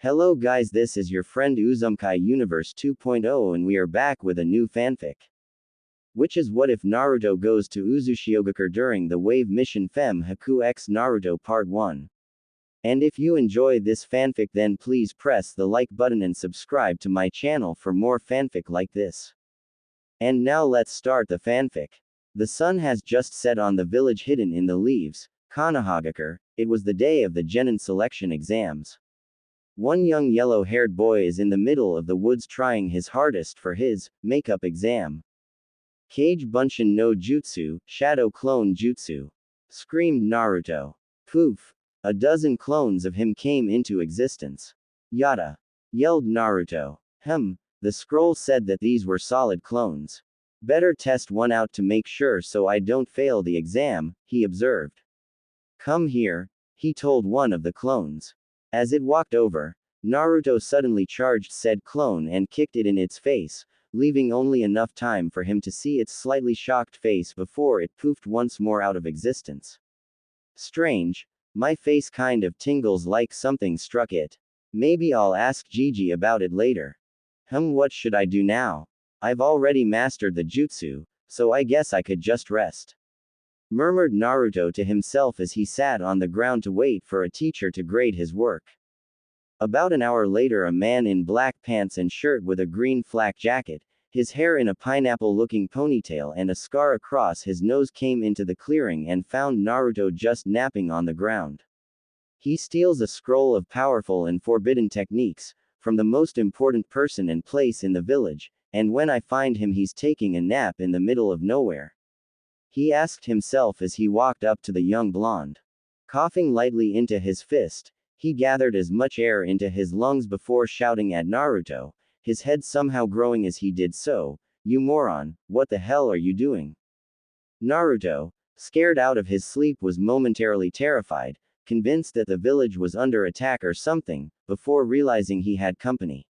Hello guys, this is your friend Uzumkai Universe 2.0 and we are back with a new fanfic. Which is what if Naruto goes to Uzushiogakure during the wave mission Fem Haku x Naruto Part 1. And if you enjoy this fanfic then please press the like button and subscribe to my channel for more fanfic like this. And now let's start the fanfic. The sun has just set on the village hidden in the leaves, Konohagakure. It was the day of the genin selection exams. One young yellow-haired boy is in the middle of the woods trying his hardest for his makeup exam. Kage Bunshin no Jutsu, Shadow Clone Jutsu. Screamed Naruto. Poof. A dozen clones of him came into existence. Yada. Yelled Naruto. The scroll said that these were solid clones. Better test one out to make sure so I don't fail the exam, he observed. Come here, he told one of the clones. As it walked over, Naruto suddenly charged said clone and kicked it in its face, leaving only enough time for him to see its slightly shocked face before it poofed once more out of existence. Strange, my face kind of tingles like something struck it. Maybe I'll ask Gigi about it later. What should I do now? I've already mastered the jutsu, so I guess I could just rest. Murmured Naruto to himself as he sat on the ground to wait for a teacher to grade his work. About an hour later, a man in black pants and shirt with a green flak jacket, his hair in a pineapple-looking ponytail and a scar across his nose came into the clearing and found Naruto just napping on the ground. He steals a scroll of powerful and forbidden techniques from the most important person and place in the village, and when I find him he's taking a nap in the middle of nowhere. He asked himself as he walked up to the young blonde. Coughing lightly into his fist, he gathered as much air into his lungs before shouting at Naruto, his head somehow growing as he did so, "You moron, what the hell are you doing?" Naruto, scared out of his sleep, was momentarily terrified, convinced that the village was under attack or something, before realizing he had company.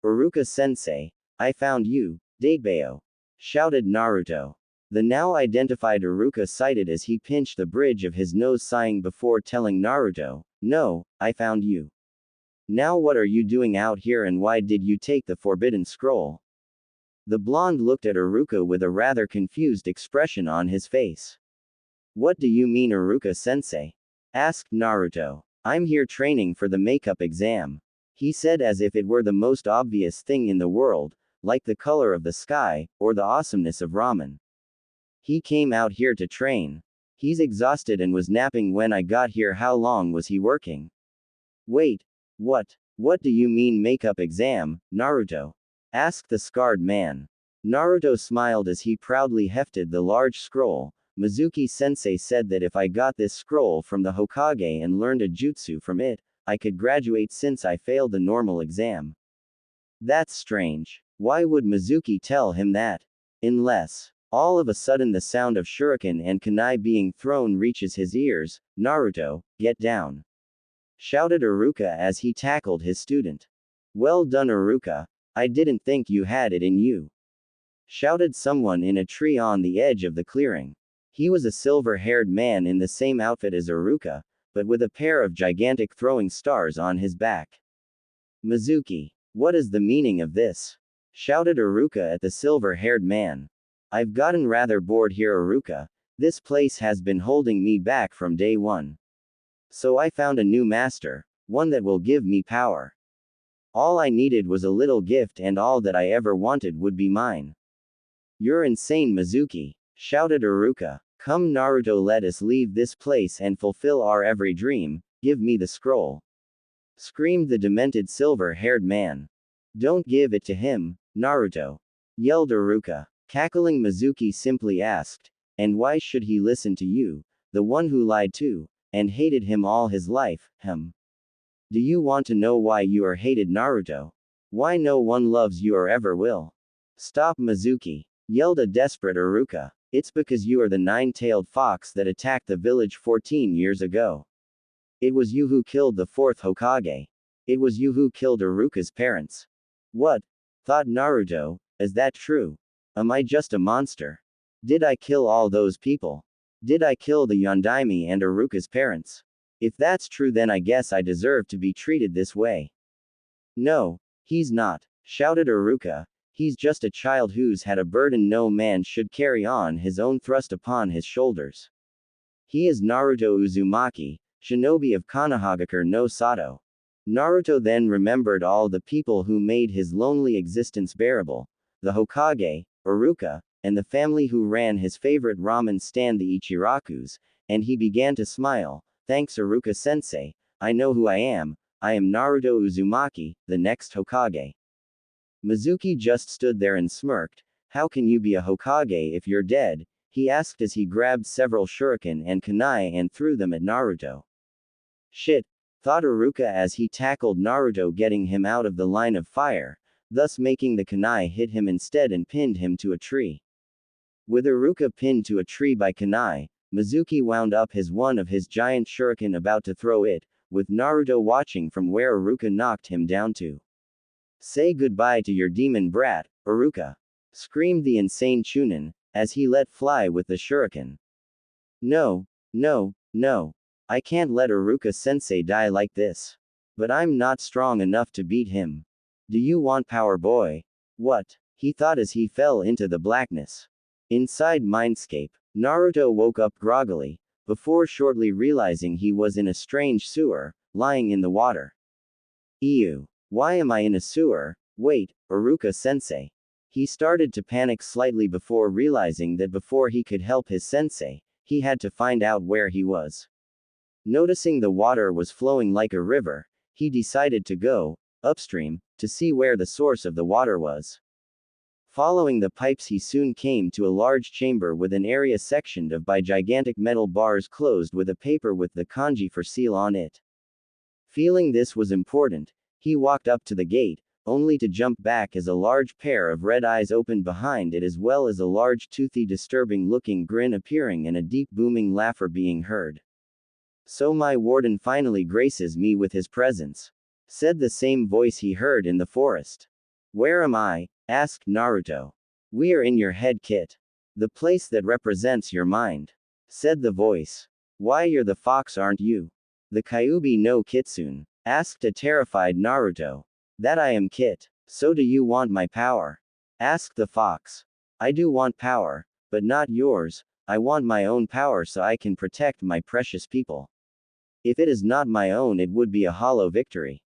"Iruka-sensei, I found you, Datebao!" shouted Naruto. The now identified Iruka sighed as he pinched the bridge of his nose, sighing before telling Naruto, "No, I found you. Now what are you doing out here and why did you take the forbidden scroll?" The blonde looked at Iruka with a rather confused expression on his face. "What do you mean, Iruka-sensei?" asked Naruto. "I'm here training for the makeup exam," he said as if it were the most obvious thing in the world, like the color of the sky, or the awesomeness of ramen. "He came out here to train. He's exhausted and was napping when I got here. How long was he working?" "Wait, what? What do you mean makeup exam, Naruto?" asked the scarred man. Naruto smiled as he proudly hefted the large scroll. "Mizuki-sensei said that if I got this scroll from the Hokage and learned a jutsu from it, I could graduate since I failed the normal exam." "That's strange. Why would Mizuki tell him that? Unless..." All of a sudden the sound of shuriken and kunai being thrown reaches his ears. "Naruto, get down!" shouted Iruka as he tackled his student. "Well done, Iruka. I didn't think you had it in you," shouted someone in a tree on the edge of the clearing. He was a silver-haired man in the same outfit as Iruka, but with a pair of gigantic throwing stars on his back. "Mizuki, what is the meaning of this?" shouted Iruka at the silver-haired man. "I've gotten rather bored here, Iruka. This place has been holding me back from day one. So I found a new master, one that will give me power. All I needed was a little gift and all that I ever wanted would be mine." "You're insane, Mizuki," shouted Iruka. "Come Naruto, let us leave this place and fulfill our every dream. Give me the scroll," screamed the demented silver-haired man. "Don't give it to him, Naruto," yelled Iruka. Cackling, Mizuki simply asked, "And why should he listen to you, the one who lied to, and hated him all his life, Do you want to know why you are hated, Naruto? Why no one loves you or ever will?" "Stop, Mizuki," yelled a desperate Iruka. "It's because you are the nine-tailed fox that attacked the village 14 years ago. It was you who killed the fourth Hokage. It was you who killed Iruka's parents." "What?" thought Naruto, "is that true? Am I just a monster? Did I kill all those people? Did I kill the Yondaime and Iruka's parents? If that's true then I guess I deserve to be treated this way." No, he's not, shouted Iruka. He's just a child who's had a burden no man should carry on his own thrust upon his shoulders. He is Naruto Uzumaki, shinobi of Konohagakure no Sato. Naruto then remembered all the people who made his lonely existence bearable, the Hokage, Iruka, and the family who ran his favorite ramen stand the Ichirakus, and he began to smile. Thanks Iruka-sensei, I know who I am Naruto Uzumaki, the next Hokage. Mizuki just stood there and smirked. How can you be a Hokage if you're dead? He asked as he grabbed several shuriken and kunai and threw them at Naruto. Shit, thought Iruka as he tackled Naruto, getting him out of the line of fire, thus making the kunai hit him instead and pinned him to a tree. With Iruka pinned to a tree by kunai, Mizuki wound up one of his giant shuriken about to throw it, with Naruto watching from where Iruka knocked him down to. Say goodbye to your demon brat, Iruka! Screamed the insane Chunin, as he let fly with the shuriken. No, no, no. I can't let Iruka-sensei die like this. But I'm not strong enough to beat him. Do you want power, boy? What? He thought as he fell into the blackness. Inside Mindscape, Naruto woke up groggily, before shortly realizing he was in a strange sewer, lying in the water. Ew. Why am I in a sewer? Wait, Iruka-sensei. He started to panic slightly before realizing that before he could help his sensei, he had to find out where he was. Noticing the water was flowing like a river, he decided to go upstream to see where the source of the water was. Following the pipes, he soon came to a large chamber with an area sectioned off by gigantic metal bars closed with a paper with the kanji for seal on it. Feeling this was important, he walked up to the gate, only to jump back as a large pair of red eyes opened behind it, as well as a large toothy disturbing-looking grin appearing and a deep booming laughter being heard. So my warden finally graces me with his presence, said the same voice he heard in the forest. Where am I? Asked Naruto. We are in your head, Kit. The place that represents your mind, said the voice. Why, you're the fox, aren't you? The Kyuubi no Kitsune, asked a terrified Naruto. That I am, Kit. So do you want my power? Asked the fox. I do want power, but not yours. I want my own power so I can protect my precious people. If it is not my own, it would be a hollow victory,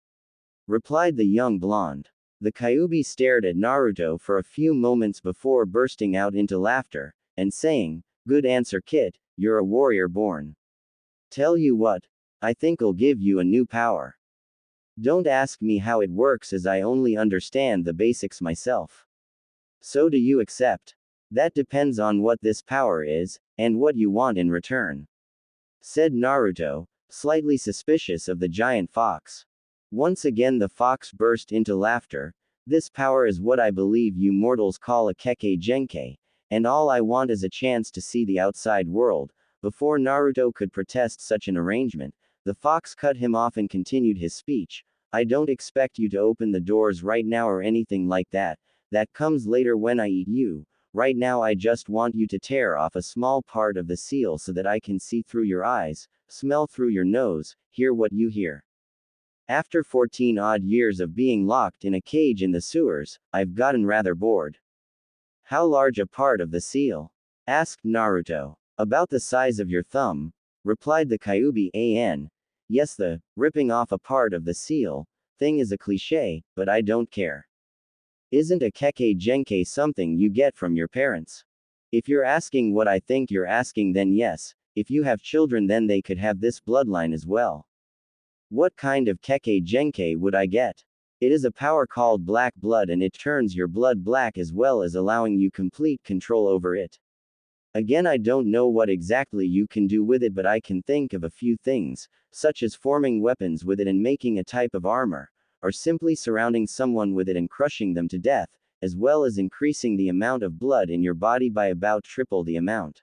replied the young blonde. The Kyuubi stared at Naruto for a few moments before bursting out into laughter, and saying, Good answer, Kit, you're a warrior born. Tell you what, I think I'll give you a new power. Don't ask me how it works as I only understand the basics myself. So do you accept? That depends on what this power is, and what you want in return, said Naruto, slightly suspicious of the giant fox. Once again the fox burst into laughter. This power is what I believe you mortals call a Kekkei Genkei, and all I want is a chance to see the outside world. Before Naruto could protest such an arrangement, the fox cut him off and continued his speech. I don't expect you to open the doors right now or anything like that. That comes later when I eat you. Right now I just want you to tear off a small part of the seal so that I can see through your eyes, smell through your nose, hear what you hear. After 14 odd years of being locked in a cage in the sewers, I've gotten rather bored. How large a part of the seal? Asked Naruto. About the size of your thumb, replied the Kyuubi. Yes, the ripping off a part of the seal thing is a cliché, but I don't care. Isn't a Kekkei Genkei something you get from your parents? If you're asking what I think you're asking, then yes, if you have children then they could have this bloodline as well. What kind of Kekkei Genkei would I get? It is a power called black blood and it turns your blood black as well as allowing you complete control over it. Again, I don't know what exactly you can do with it, but I can think of a few things, such as forming weapons with it and making a type of armor, or simply surrounding someone with it and crushing them to death, as well as increasing the amount of blood in your body by about triple the amount.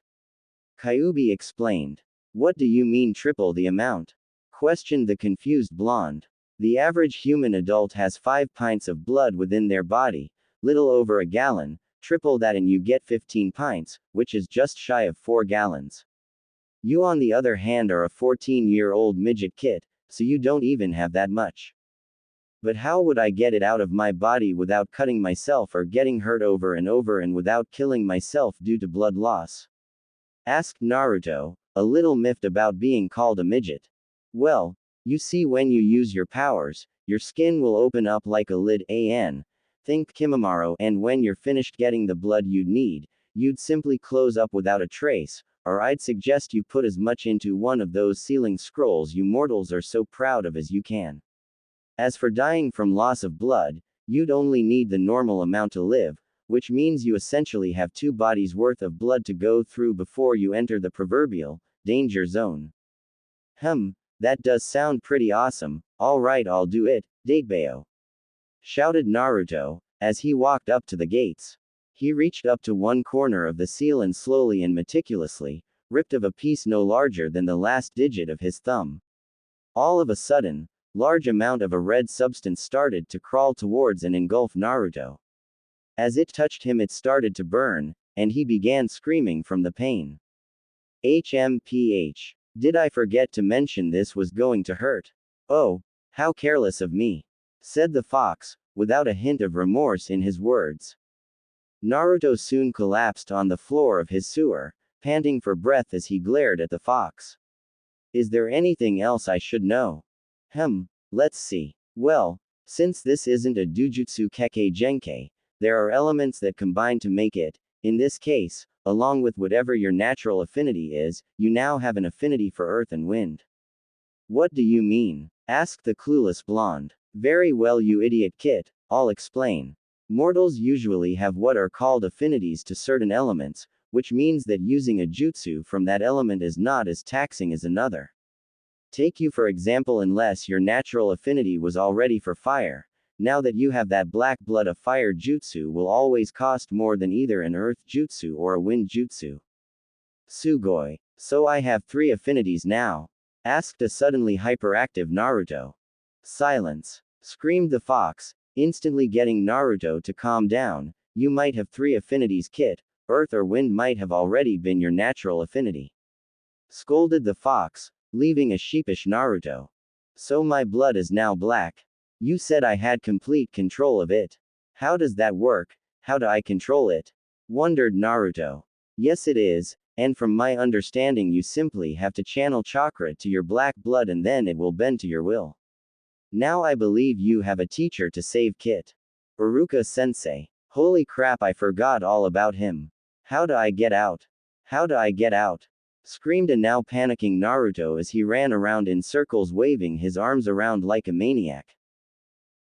Kyuubi explained. What do you mean triple the amount? Questioned the confused blonde. The average human adult has 5 pints of blood within their body, little over a gallon. Triple that and you get 15 pints, which is just shy of 4 gallons. You on the other hand are a 14-year-old midget, Kit, so you don't even have that much. But how would I get it out of my body without cutting myself or getting hurt over and over and without killing myself due to blood loss? Asked Naruto, a little miffed about being called a midget. Well, you see, when you use your powers, your skin will open up like a lid, think Kimimaro, and when you're finished getting the blood you'd need, you'd simply close up without a trace, or I'd suggest you put as much into one of those sealing scrolls you mortals are so proud of as you can. As for dying from loss of blood, you'd only need the normal amount to live, which means you essentially have 2 bodies worth of blood to go through before you enter the proverbial danger zone. That does sound pretty awesome. Alright, I'll do it, Datebeo. Shouted Naruto, as he walked up to the gates. He reached up to one corner of the seal and slowly and meticulously ripped of a piece no larger than the last digit of his thumb. All of a sudden, large amount of a red substance started to crawl towards and engulf Naruto. As it touched him, it started to burn, and he began screaming from the pain. HMPH. Did I forget to mention this was going to hurt? Oh, how careless of me, said the fox, without a hint of remorse in his words. Naruto soon collapsed on the floor of his sewer, panting for breath as he glared at the fox. Is there anything else I should know? Let's see. Well, since this isn't a Dujutsu Kekkei Genkei, there are elements that combine to make it. In this case, along with whatever your natural affinity is, you now have an affinity for earth and wind. What do you mean? Asked the clueless blonde. Very well, you idiot kid, I'll explain. Mortals usually have what are called affinities to certain elements, which means that using a jutsu from that element is not as taxing as another. Take you for example, unless your natural affinity was already for fire, now that you have that black blood, a fire jutsu will always cost more than either an earth jutsu or a wind jutsu. Sugoi. So I have 3 affinities now? Asked a suddenly hyperactive Naruto. Silence. Screamed the fox, instantly getting Naruto to calm down. You might have 3 affinities, kid. Earth or wind might have already been your natural affinity. Scolded the fox, leaving a sheepish Naruto. So my blood is now black. You said I had complete control of it. How does that work? How do I control it? Wondered Naruto. Yes, it is, and from my understanding you simply have to channel chakra to your black blood and then it will bend to your will. Now I believe you have a teacher to save Kit. Iruka-sensei. Holy crap, I forgot all about him. How do I get out? How do I get out? Screamed a now panicking Naruto as he ran around in circles waving his arms around like a maniac.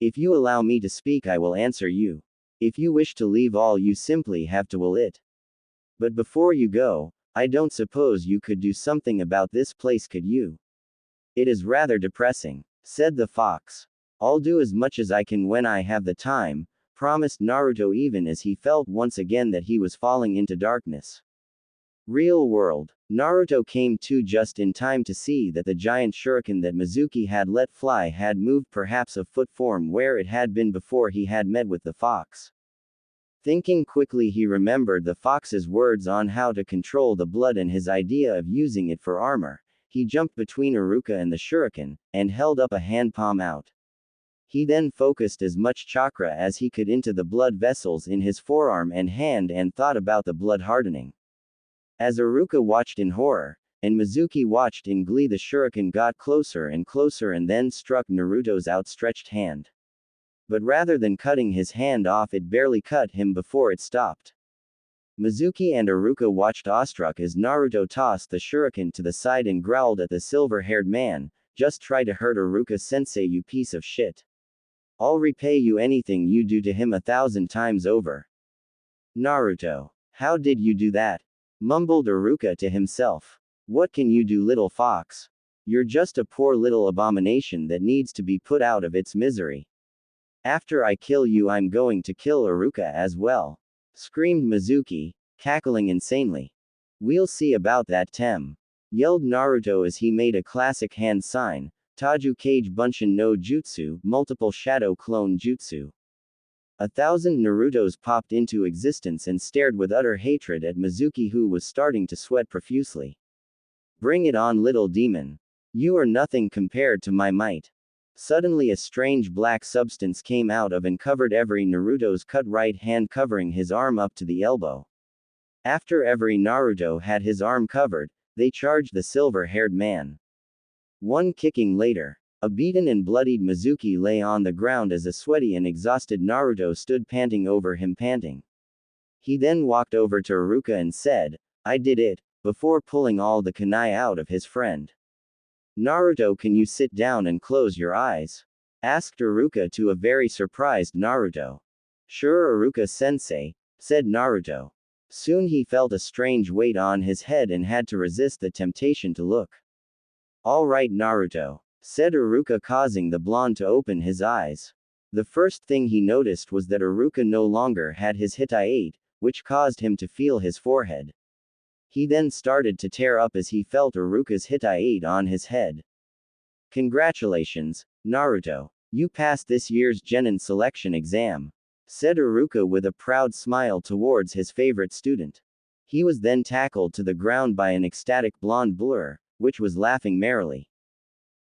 If you allow me to speak I will answer you. If you wish to leave all you simply have to will it. But before you go, I don't suppose you could do something about this place, could you? It is rather depressing, said the fox. I'll do as much as I can when I have the time, promised Naruto even as he felt once again that he was falling into darkness. Real world. Naruto came to just in time to see that the giant shuriken that Mizuki had let fly had moved perhaps a foot from where it had been before he had met with the fox. Thinking quickly, he remembered the fox's words on how to control the blood and his idea of using it for armor. He jumped between Iruka and the shuriken, and held up a hand palm out. He then focused as much chakra as he could into the blood vessels in his forearm and hand and thought about the blood hardening. As Iruka watched in horror, and Mizuki watched in glee, the shuriken got closer and closer and then struck Naruto's outstretched hand. But rather than cutting his hand off, it barely cut him before it stopped. Mizuki and Iruka watched awestruck as Naruto tossed the shuriken to the side and growled at the silver-haired man, "Just try to hurt Iruka-sensei, you piece of shit. I'll repay you anything you do to him 1,000 times over." Naruto. How did you do that? Mumbled Iruka to himself. What can you do, little fox? You're just a poor little abomination that needs to be put out of its misery. After I kill you I'm going to kill Iruka as well. Screamed Mizuki, cackling insanely. We'll see about that, Tem. Yelled Naruto as he made a classic hand sign, Taju Kage Bunshin no Jutsu, multiple shadow clone jutsu. 1,000 Narutos popped into existence and stared with utter hatred at Mizuki, who was starting to sweat profusely. Bring it on, little demon. You are nothing compared to my might. Suddenly a strange black substance came out of and covered every Naruto's cut right hand, covering his arm up to the elbow. After every Naruto had his arm covered, they charged the silver-haired man. One kicking later, a beaten and bloodied Mizuki lay on the ground as a sweaty and exhausted Naruto stood panting over him panting. He then walked over to Iruka and said, "I did it," before pulling all the kunai out of his friend. "Naruto, can you sit down and close your eyes?" asked Iruka to a very surprised Naruto. "Sure, Iruka-sensei," said Naruto. Soon he felt a strange weight on his head and had to resist the temptation to look. "All right, Naruto," said Iruka, causing the blonde to open his eyes. The first thing he noticed was that Iruka no longer had his Hitai-8, which caused him to feel his forehead. He then started to tear up as he felt Iruka's Hitai-8 on his head. "Congratulations, Naruto. You passed this year's Genin selection exam," said Iruka with a proud smile towards his favorite student. He was then tackled to the ground by an ecstatic blonde blur, which was laughing merrily.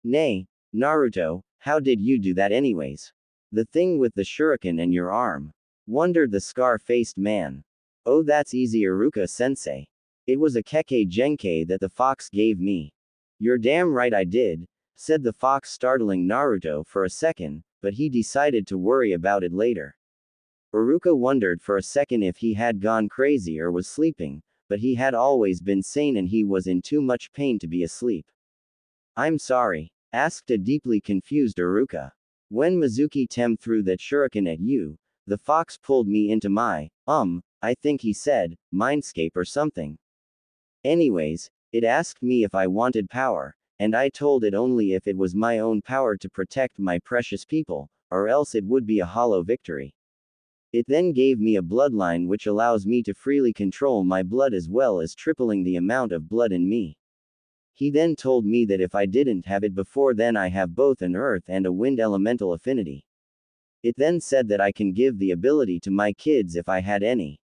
"Nay, Naruto, how did you do that anyways? The thing with the shuriken and your arm?" wondered the scar-faced man. "Oh, that's easy, Iruka-sensei. It was a Kekkei Genkei that the fox gave me." "You're damn right I did," said the fox, startling Naruto for a second, but he decided to worry about it later. Iruka wondered for a second if he had gone crazy or was sleeping, but he had always been sane and he was in too much pain to be asleep. "I'm sorry," asked a deeply confused Iruka. "When Mizuki Tem threw that shuriken at you, the fox pulled me into my, I think he said, mindscape or something. Anyways, it asked me if I wanted power, and I told it only if it was my own power to protect my precious people, or else it would be a hollow victory. It then gave me a bloodline which allows me to freely control my blood as well as tripling the amount of blood in me. He then told me that if I didn't have it before then I have both an earth and a wind elemental affinity. It then said that I can give the ability to my kids if I had any."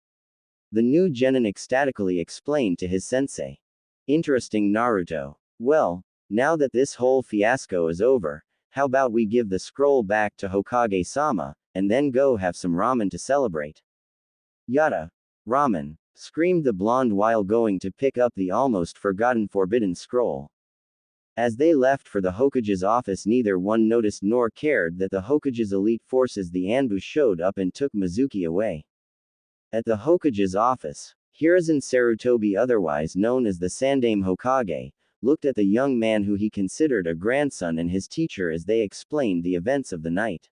The new Genin ecstatically explained to his sensei. "Interesting, Naruto. Well, now that this whole fiasco is over, how about we give the scroll back to Hokage-sama, and then go have some ramen to celebrate?" "Yada! Ramen!" screamed the blonde while going to pick up the almost forgotten forbidden scroll. As they left for the Hokage's office, neither one noticed nor cared that the Hokage's elite forces, the Anbu, showed up and took Mizuki away. At the Hokage's office, Hiruzen Sarutobi, otherwise known as the Sandaime Hokage, looked at the young man who he considered a grandson and his teacher as they explained the events of the night.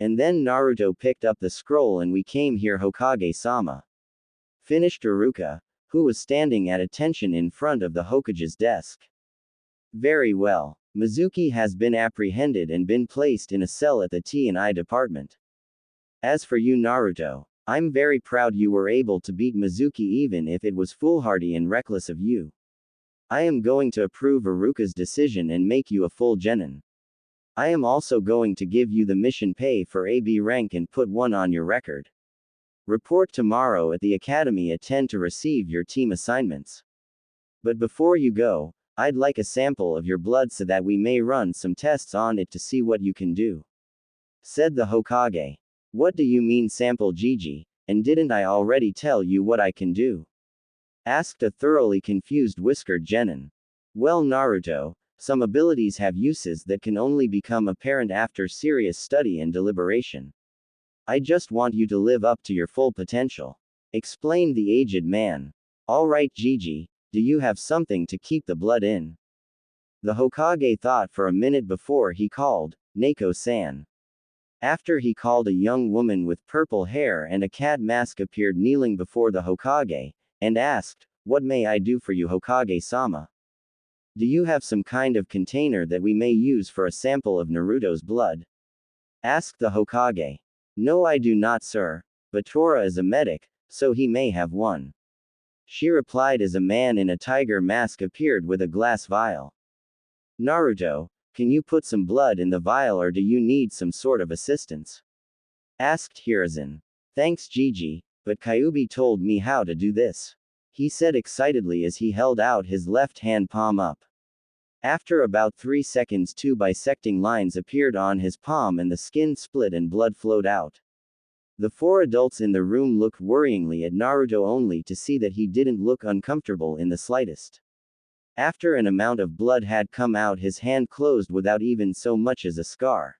"And then Naruto picked up the scroll and we came here, Hokage-sama," finished Iruka, who was standing at attention in front of the Hokage's desk. "Very well. Mizuki has been apprehended and been placed in a cell at the T&I department. As for you, Naruto, I'm very proud you were able to beat Mizuki even if it was foolhardy and reckless of you. I am going to approve Iruka's decision and make you a full genin. I am also going to give you the mission pay for AB rank and put one on your record. Report tomorrow at the academy at 10 to receive your team assignments. But before you go, I'd like a sample of your blood so that we may run some tests on it to see what you can do," said the Hokage. "What do you mean sample, Gigi, and didn't I already tell you what I can do?" asked a thoroughly confused whiskered genin. "Well, Naruto, some abilities have uses that can only become apparent after serious study and deliberation. I just want you to live up to your full potential," explained the aged man. "All right, Gigi, do you have something to keep the blood in?" The Hokage thought for a minute before he called, "Neko-san." After he called, a young woman with purple hair and a cat mask appeared kneeling before the Hokage, and asked, "What may I do for you, Hokage-sama? Do you have some kind of container that we may use for a sample of Naruto's blood?" asked the Hokage. "No, I do not, sir, but Tora is a medic, so he may have one," she replied as a man in a tiger mask appeared with a glass vial. "Naruto, can you put some blood in the vial or do you need some sort of assistance?" asked Hiruzen. "Thanks, Gigi, but Kyuubi told me how to do this," he said excitedly as he held out his left hand palm up. After about 3 seconds, 2 bisecting lines appeared on his palm and the skin split and blood flowed out. The 4 adults in the room looked worryingly at Naruto only to see that he didn't look uncomfortable in the slightest. After an amount of blood had come out, his hand closed without even so much as a scar.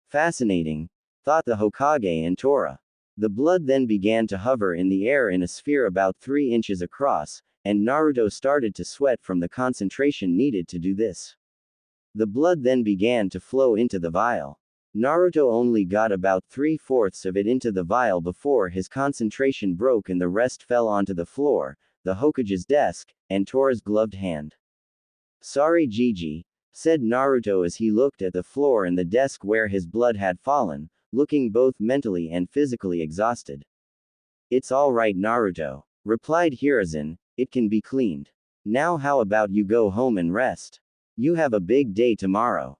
Fascinating, thought the Hokage and Tora. The blood then began to hover in the air in a sphere about 3 inches across, and Naruto started to sweat from the concentration needed to do this. The blood then began to flow into the vial. Naruto only got about 3/4 of it into the vial before his concentration broke and the rest fell onto the floor, the Hokage's desk, and Tora's gloved hand. Sorry Gigi, said Naruto as he looked at the floor and the desk where his blood had fallen, looking both mentally and physically exhausted. It's all right Naruto, replied Hiruzen, it can be cleaned. Now how about you go home and rest? You have a big day tomorrow.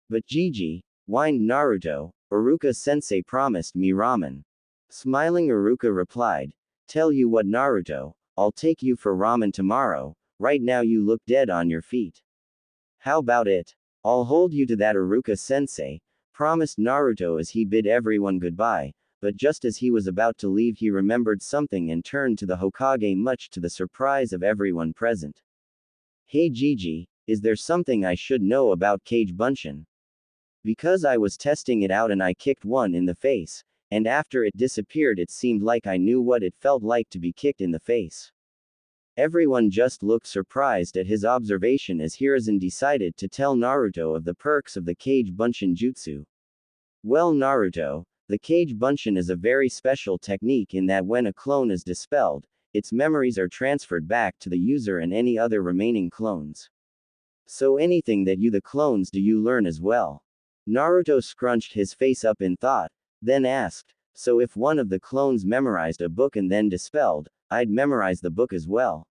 But Gigi, whined Naruto, Iruka-sensei promised me ramen. Smiling Iruka replied, tell you what Naruto, I'll take you for ramen tomorrow, right now you look dead on your feet. How about it? I'll hold you to that Iruka-sensei, promised Naruto as he bid everyone goodbye, but just as he was about to leave he remembered something and turned to the Hokage much to the surprise of everyone present. Hey Gigi, is there something I should know about Kage Bunshin? Because I was testing it out and I kicked one in the face, and after it disappeared it seemed like I knew what it felt like to be kicked in the face. Everyone just looked surprised at his observation as Hiruzen decided to tell Naruto of the perks of the Kage Bunshin jutsu. Well Naruto, the Kage Bunshin is a very special technique in that when a clone is dispelled, its memories are transferred back to the user and any other remaining clones. So anything that you the clones do you learn as well. Naruto scrunched his face up in thought, then asked, so if one of the clones memorized a book and then dispelled, I'd memorize the book as well.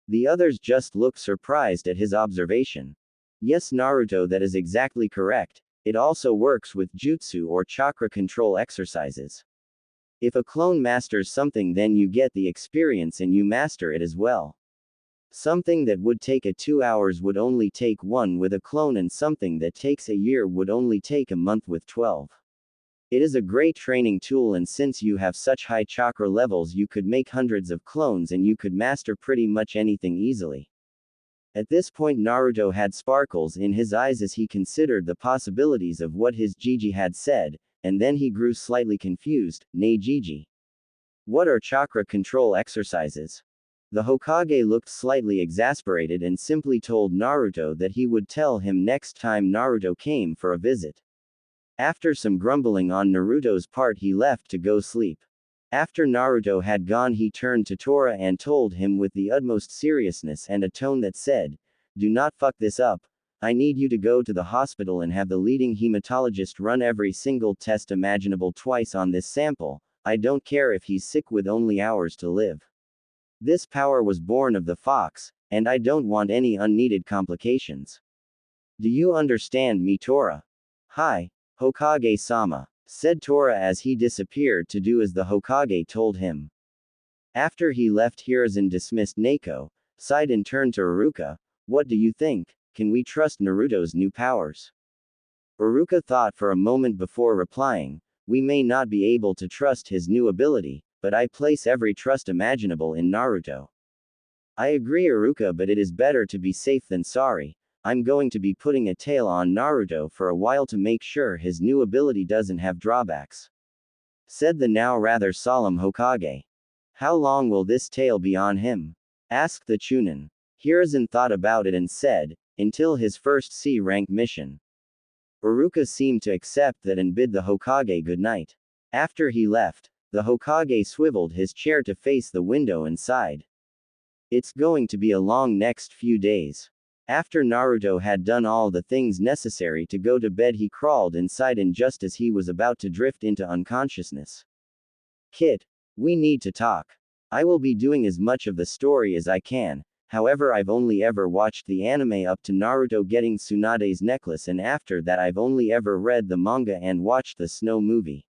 The others just looked surprised at his observation. Yes Naruto, that is exactly correct. It also works with jutsu or chakra control exercises. If a clone masters something then you get the experience and you master it as well. Something that would take 2 hours would only take 1 with a clone and something that takes a year would only take a month with 12. It is a great training tool and since you have such high chakra levels you could make hundreds of clones and you could master pretty much anything easily. At this point Naruto had sparkles in his eyes as he considered the possibilities of what his Gigi had said, and then he grew slightly confused. Nay Gigi. What are chakra control exercises? The Hokage looked slightly exasperated and simply told Naruto that he would tell him next time Naruto came for a visit. After some grumbling on Naruto's part he left to go sleep. After Naruto had gone he turned to Tora and told him with the utmost seriousness and a tone that said, do not fuck this up, I need you to go to the hospital and have the leading hematologist run every single test imaginable twice on this sample, I don't care if he's sick with only hours to live. This power was born of the fox, and I don't want any unneeded complications. Do you understand me Tora? Hi, Hokage-sama, said Tora as he disappeared to do as the Hokage told him. After he left Hiruzen dismissed Neko, sighed and turned to Iruka, what do you think, can we trust Naruto's new powers? Iruka thought for a moment before replying, we may not be able to trust his new ability, but I place every trust imaginable in Naruto. I agree Iruka, but it is better to be safe than sorry. I'm going to be putting a tail on Naruto for a while to make sure his new ability doesn't have drawbacks, said the now rather solemn Hokage. How long will this tail be on him? Asked the Chunin. Hiruzen thought about it and said, until his first C-rank mission. Iruka seemed to accept that and bid the Hokage good night. After he left, the Hokage swiveled his chair to face the window and sighed. It's going to be a long next few days. After Naruto had done all the things necessary to go to bed he crawled inside and just as he was about to drift into unconsciousness. Kid, we need to talk. I will be doing as much of the story as I can, however I've only ever watched the anime up to Naruto getting Tsunade's necklace and after that I've only ever read the manga and watched the Snow movie.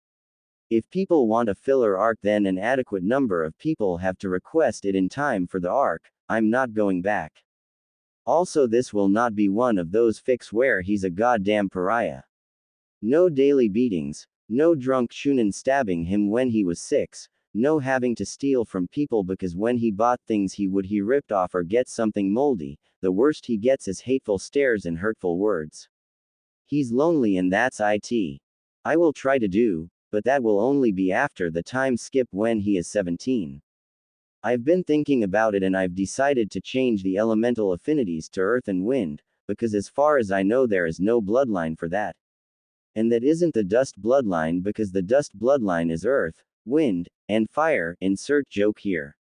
If people want a filler arc then an adequate number of people have to request it in time for the arc, I'm not going back. Also, this will not be one of those fics where he's a goddamn pariah. No daily beatings, no drunk shunin stabbing him when he was 6, no having to steal from people because when he bought things he ripped off or get something moldy, the worst he gets is hateful stares and hurtful words. He's lonely and that's it. I will try to do, but that will only be after the time skip when he is 17. I've been thinking about it and I've decided to change the elemental affinities to earth and wind, because as far as I know there is no bloodline for that. And that isn't the dust bloodline because the dust bloodline is earth, wind, and fire, insert joke here.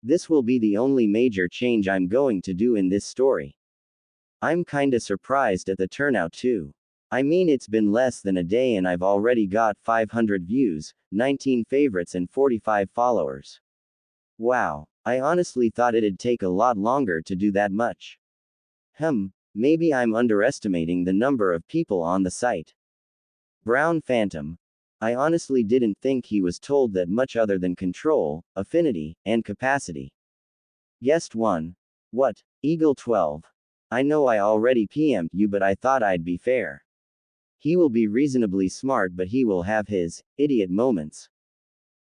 This will be the only major change I'm going to do in this story. I'm kinda surprised at the turnout too. I mean, it's been less than a day and I've already got 500 views, 19 favorites and 45 followers. Wow, I honestly thought it'd take a lot longer to do that much. Maybe I'm underestimating the number of people on the site. Brown Phantom. I honestly didn't think he was told that much other than control, affinity, and capacity. Guest 1. What? Eagle 12. I know I already PM'd you, but I thought I'd be fair. He will be reasonably smart, but he will have his idiot moments.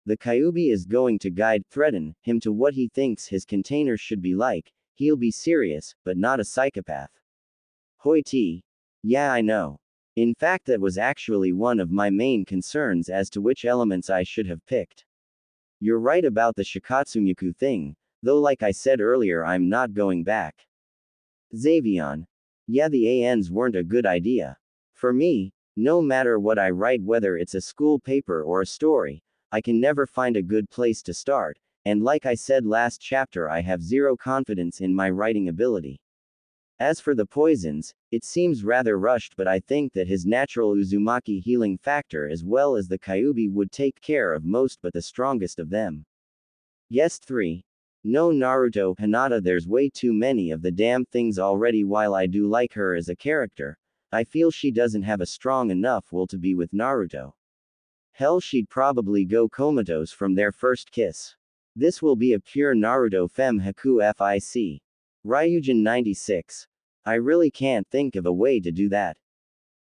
The Kyuubi is going to threaten him to what he thinks his container should be like. He'll be serious, but not a psychopath. Hoi T. Yeah, I know. In fact, that was actually one of my main concerns as to which elements I should have picked. You're right about the Shikatsunyaku thing, though like I said earlier I'm not going back. Xavion. Yeah, the ANs weren't a good idea. For me, no matter what I write, whether it's a school paper or a story, I can never find a good place to start, and like I said last chapter, I have zero confidence in my writing ability. As for the poisons, it seems rather rushed, but I think that his natural Uzumaki healing factor as well as the Kyuubi would take care of most but the strongest of them. Guest 3. No, Naruto Hinata, there's way too many of the damn things already. While I do like her as a character, I feel she doesn't have a strong enough will to be with Naruto. Hell, she'd probably go comatose from their first kiss. This will be a pure Naruto Fem Haku FIC. Ryujin 96. I really can't think of a way to do that.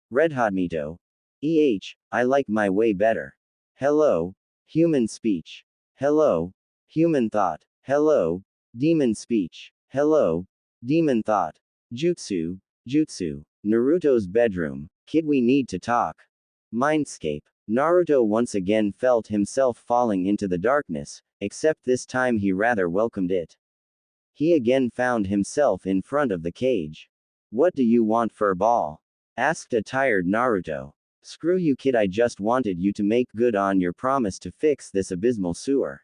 Redhot Mito. I like my way better. Hello, human speech. Hello, human thought. Hello, demon speech. Hello, demon thought. Jutsu. Naruto's bedroom. Kid, we need to talk. Mindscape. Naruto once again felt himself falling into the darkness, except this time he rather welcomed it. He again found himself in front of the cage. What do you want, furball? Asked a tired Naruto. Screw you, kid, I just wanted you to make good on your promise to fix this abysmal sewer.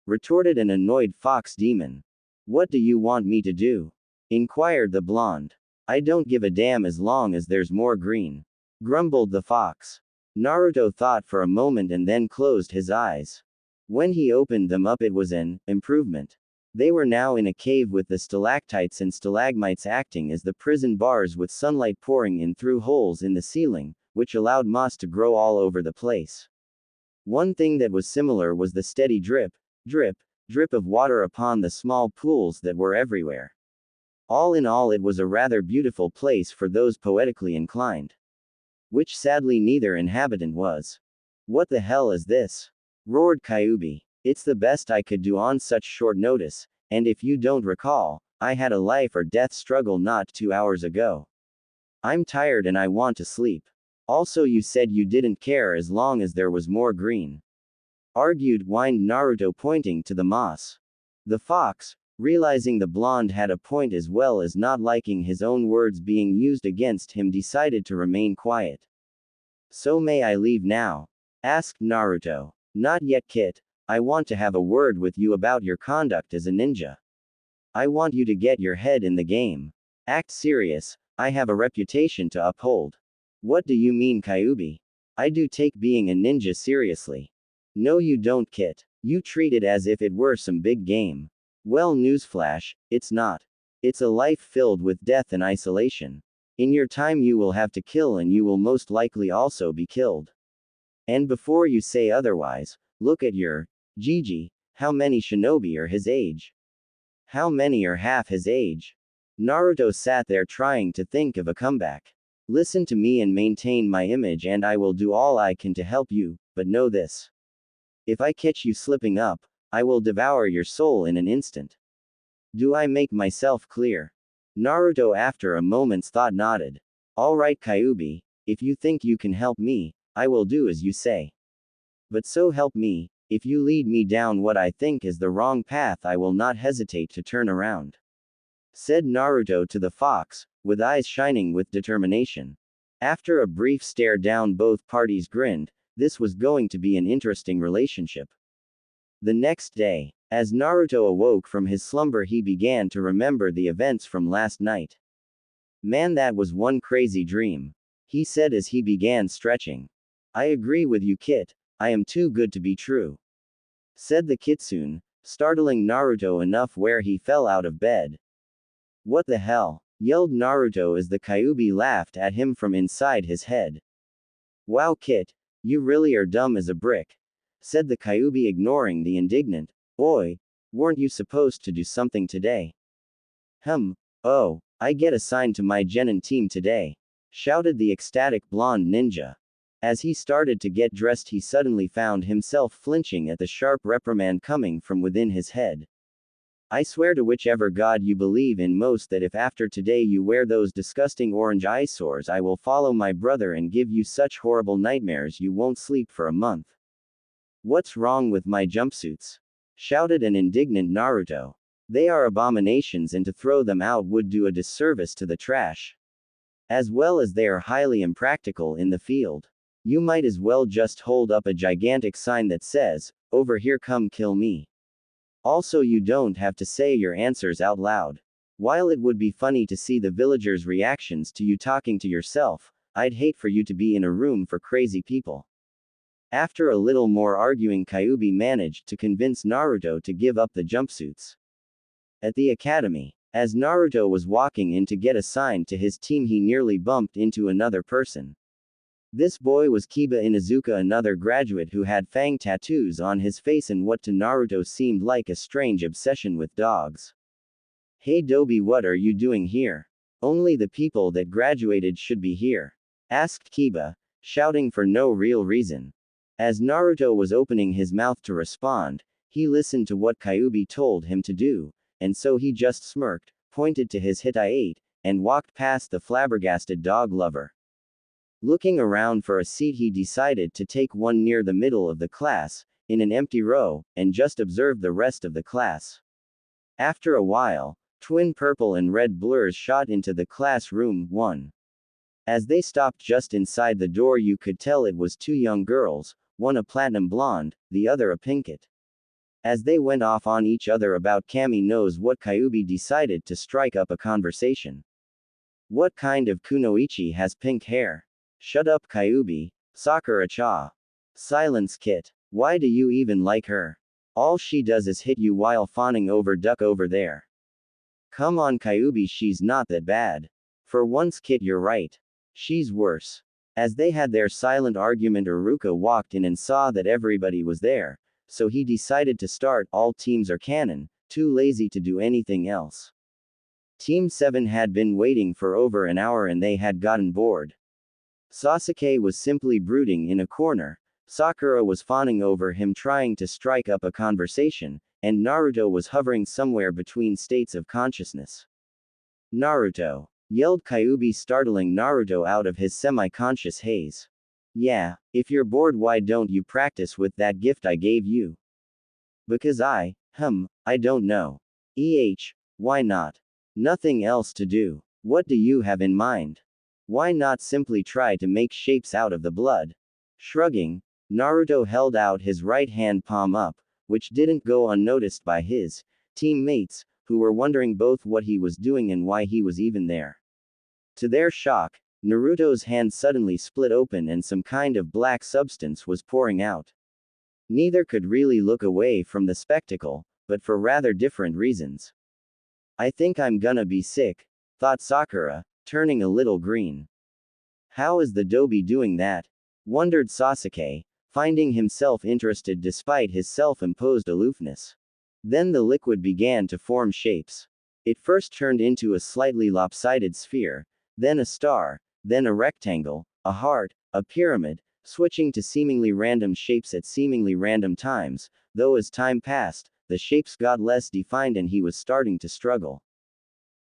Retorted an annoyed fox demon. What do you want me to do? Inquired the blonde. I don't give a damn as long as there's more green. Grumbled the fox. Naruto thought for a moment and then closed his eyes. When he opened them up, it was an improvement. They were now in a cave with the stalactites and stalagmites acting as the prison bars, with sunlight pouring in through holes in the ceiling, which allowed moss to grow all over the place. One thing that was similar was the steady drip of water upon the small pools that were everywhere. All in all, it was a rather beautiful place for those poetically inclined. Which sadly neither inhabitant was. What the hell is this? Roared Kyuubi. It's the best I could do on such short notice, and if you don't recall, I had a life or death struggle not 2 hours ago. I'm tired and I want to sleep. Also, you said you didn't care as long as there was more green. Whined Naruto, pointing to the moss. The fox, realizing the blonde had a point as well as not liking his own words being used against him, decided to remain quiet. So may I leave now? Asked Naruto. Not yet, Kit. I want to have a word with you about your conduct as a ninja. I want you to get your head in the game. Act serious, I have a reputation to uphold. What do you mean, Kyuubi? I do take being a ninja seriously. No, you don't, Kit. You treat it as if it were some big game. Well, newsflash, it's not. It's a life filled with death and isolation. In your time you will have to kill, and you will most likely also be killed. And before you say otherwise, look at your Gigi. How many shinobi are his age? How many are half his age? Naruto sat there trying to think of a comeback. Listen to me and maintain my image, and I will do all I can to help you, but know this. If I catch you slipping up, I will devour your soul in an instant. Do I make myself clear? Naruto, after a moment's thought, nodded. Alright, Kyuubi, if you think you can help me, I will do as you say. But so help me, if you lead me down what I think is the wrong path, I will not hesitate to turn around, said Naruto to the fox, with eyes shining with determination. After a brief stare down, both parties grinned. This was going to be an interesting relationship. The next day, as Naruto awoke from his slumber, he began to remember the events from last night. Man, that was one crazy dream, he said as he began stretching. I agree with you, Kit. I am too good to be true, said the kitsune, startling Naruto enough where he fell out of bed. What the hell? Yelled Naruto as the Kyuubi laughed at him from inside his head. Wow, Kit, you really are dumb as a brick, said the Kyuubi, ignoring the indignant. Oi, weren't you supposed to do something today? Oh, I get assigned to my genin team today, shouted the ecstatic blonde ninja. As he started to get dressed, he suddenly found himself flinching at the sharp reprimand coming from within his head. I swear to whichever god you believe in most that if after today you wear those disgusting orange eyesores, I will follow my brother and give you such horrible nightmares you won't sleep for a month. What's wrong with my jumpsuits? Shouted an indignant Naruto. They are abominations, and to throw them out would do a disservice to the trash. As well as they are highly impractical in the field. You might as well just hold up a gigantic sign that says, "Over here, come kill me." Also, you don't have to say your answers out loud. While it would be funny to see the villagers' reactions to you talking to yourself, I'd hate for you to be in a room for crazy people. After a little more arguing, Kyuubi managed to convince Naruto to give up the jumpsuits. At the academy, as Naruto was walking in to get assigned to his team, he nearly bumped into another person. This boy was Kiba Inuzuka, another graduate who had fang tattoos on his face and what to Naruto seemed like a strange obsession with dogs. Hey Dobi, what are you doing here? Only the people that graduated should be here, asked Kiba, shouting for no real reason. As Naruto was opening his mouth to respond, he listened to what Kyuubi told him to do, and so he just smirked, pointed to his Hitai-8, and walked past the flabbergasted dog lover. Looking around for a seat, he decided to take one near the middle of the class, in an empty row, and just observe the rest of the class. After a while, twin purple and red blurs shot into the classroom. One. As they stopped just inside the door, you could tell it was two young girls, one a platinum blonde, the other a pinkette. As they went off on each other about Kami knows what, Kyuubi decided to strike up a conversation. What kind of kunoichi has pink hair? Shut up, Kyuubi. Sakura-cha. Silence, Kit. Why do you even like her? All she does is hit you while fawning over duck over there. Come on, Kyuubi, she's not that bad. For once, Kit, you're right. She's worse. As they had their silent argument, Iruka walked in and saw that everybody was there, so he decided to start. All teams are canon, too lazy to do anything else. Team 7 had been waiting for over an hour and they had gotten bored. Sasuke was simply brooding in a corner, Sakura was fawning over him trying to strike up a conversation, and Naruto was hovering somewhere between states of consciousness. Naruto! Yelled Kyuubi, startling Naruto out of his semi-conscious haze. Yeah, if you're bored, why don't you practice with that gift I gave you? Because I don't know. Why not? Nothing else to do. What do you have in mind? Why not simply try to make shapes out of the blood? Shrugging, Naruto held out his right hand palm up, which didn't go unnoticed by his teammates, who were wondering both what he was doing and why he was even there. To their shock, Naruto's hand suddenly split open and some kind of black substance was pouring out. Neither could really look away from the spectacle, but for rather different reasons. I think I'm gonna be sick, thought Sakura, turning a little green. How is the Dobi doing that? Wondered Sasuke, finding himself interested despite his self-imposed aloofness. Then the liquid began to form shapes. It first turned into a slightly lopsided sphere, then a star, then a rectangle, a heart, a pyramid, switching to seemingly random shapes at seemingly random times, though as time passed, the shapes got less defined and he was starting to struggle.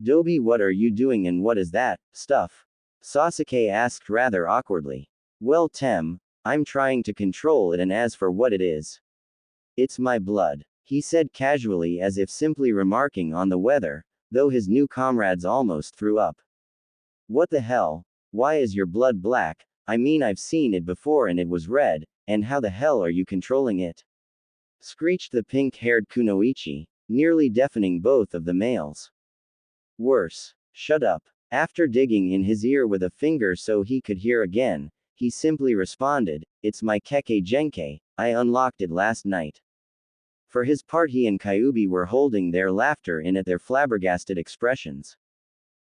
Dobi, what are you doing and what is that stuff? Sasuke asked rather awkwardly. Well, Tem, I'm trying to control it, and as for what it is, it's my blood, he said casually, as if simply remarking on the weather, though his new comrades almost threw up. What the hell? Why is your blood black? I mean, I've seen it before and it was red, and how the hell are you controlling it? Screeched the pink-haired Kunoichi, nearly deafening both of the males. Worse. Shut up. After digging in his ear with a finger so he could hear again, he simply responded, it's my Kekkei Genkei, I unlocked it last night. For his part, he and Kyuubi were holding their laughter in at their flabbergasted expressions.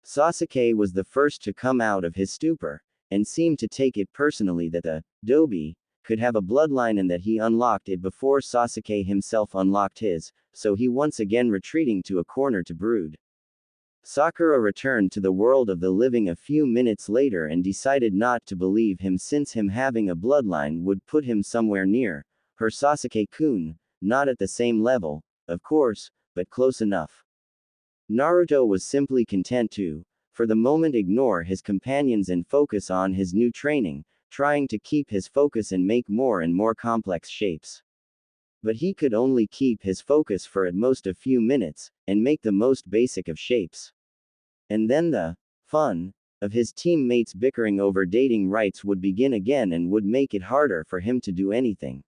Sasuke was the first to come out of his stupor, and seemed to take it personally that the Dobi could have a bloodline and that he unlocked it before Sasuke himself unlocked his, so he once again retreating to a corner to brood. Sakura returned to the world of the living a few minutes later and decided not to believe him, since him having a bloodline would put him somewhere near her Sasuke-kun, not at the same level, of course, but close enough. Naruto was simply content to, for the moment, ignore his companions and focus on his new training, trying to keep his focus and make more and more complex shapes. But he could only keep his focus for at most a few minutes, and make the most basic of shapes. And then the fun of his teammates bickering over dating rights would begin again and would make it harder for him to do anything.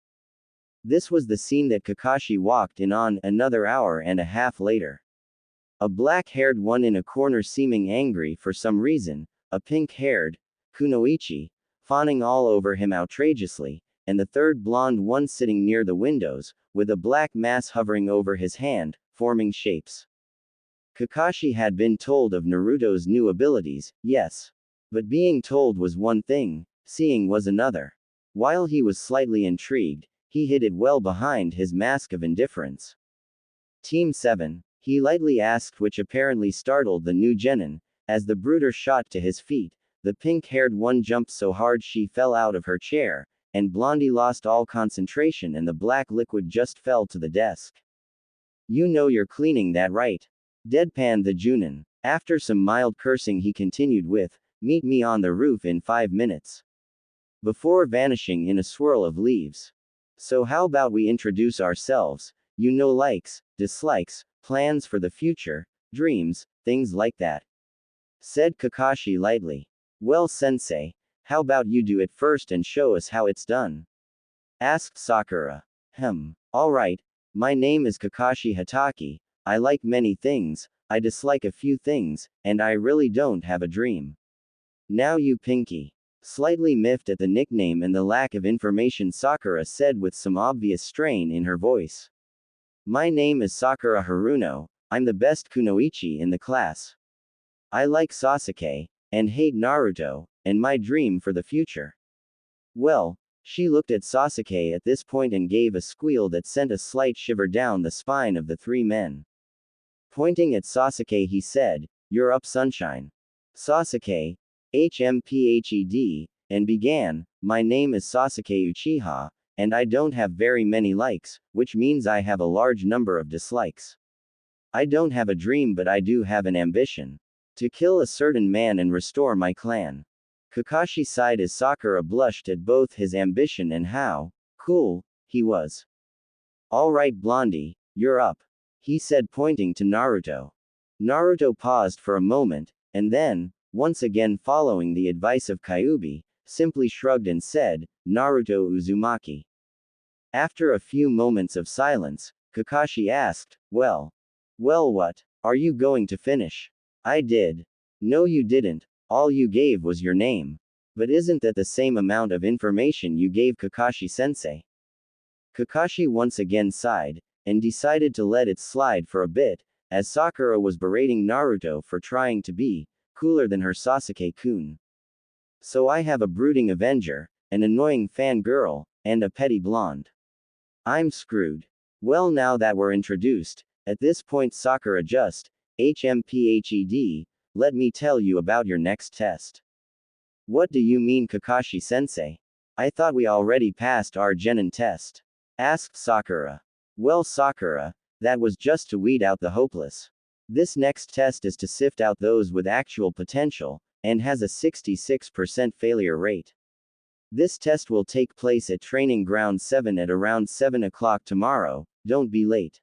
This was the scene that Kakashi walked in on another hour and a half later. A black-haired one in a corner seeming angry for some reason, a pink-haired Kunoichi fawning all over him outrageously, and the third blonde one sitting near the windows, with a black mass hovering over his hand, forming shapes. Kakashi had been told of Naruto's new abilities, yes. But being told was one thing, seeing was another. While he was slightly intrigued, he hid it well behind his mask of indifference. Team 7, he lightly asked, which apparently startled the new genin. As the brooder shot to his feet, the pink-haired one jumped so hard she fell out of her chair, and Blondie lost all concentration and the black liquid just fell to the desk. You know you're cleaning that, right? Deadpanned the Junin. After some mild cursing he continued with, meet me on the roof in 5 minutes. Before vanishing in a swirl of leaves. So how about we introduce ourselves, you know, likes, dislikes, plans for the future, dreams, things like that. Said Kakashi lightly. Well, sensei, how about you do it first and show us how it's done? Asked Sakura. Alright, my name is Kakashi Hatake, I like many things, I dislike a few things, and I really don't have a dream. Now you Pinky. Slightly miffed at the nickname and the lack of information, Sakura said with some obvious strain in her voice. My name is Sakura Haruno, I'm the best Kunoichi in the class. I like Sasuke, and hate Naruto, and my dream for the future. Well, she looked at Sasuke at this point and gave a squeal that sent a slight shiver down the spine of the three men. Pointing at Sasuke he said, You're up, sunshine. Sasuke, HMPHED, and began, My name is Sasuke Uchiha, and I don't have very many likes, which means I have a large number of dislikes. I don't have a dream, but I do have an ambition. To kill a certain man and restore my clan. Kakashi sighed as Sakura blushed at both his ambition and how cool he was. Alright Blondie, you're up, he said, pointing to Naruto. Naruto paused for a moment, and then, once again following the advice of Kyuubi, simply shrugged and said, Naruto Uzumaki. After a few moments of silence, Kakashi asked, Well, what? Are you going to finish? I did. No, you didn't. All you gave was your name. But isn't that the same amount of information you gave Kakashi-sensei? Kakashi once again sighed, and decided to let it slide for a bit, as Sakura was berating Naruto for trying to be cooler than her Sasuke-kun. So I have a brooding avenger, an annoying fangirl, and a petty blonde. I'm screwed. Well, now that we're introduced, at this point Sakura just HMPHED, let me tell you about your next test. What do you mean, Kakashi-sensei? I thought we already passed our Genin test. Asked Sakura. Well, Sakura, that was just to weed out the hopeless. This next test is to sift out those with actual potential, and has a 66% failure rate. This test will take place at Training Ground 7 at around 7 o'clock tomorrow, don't be late.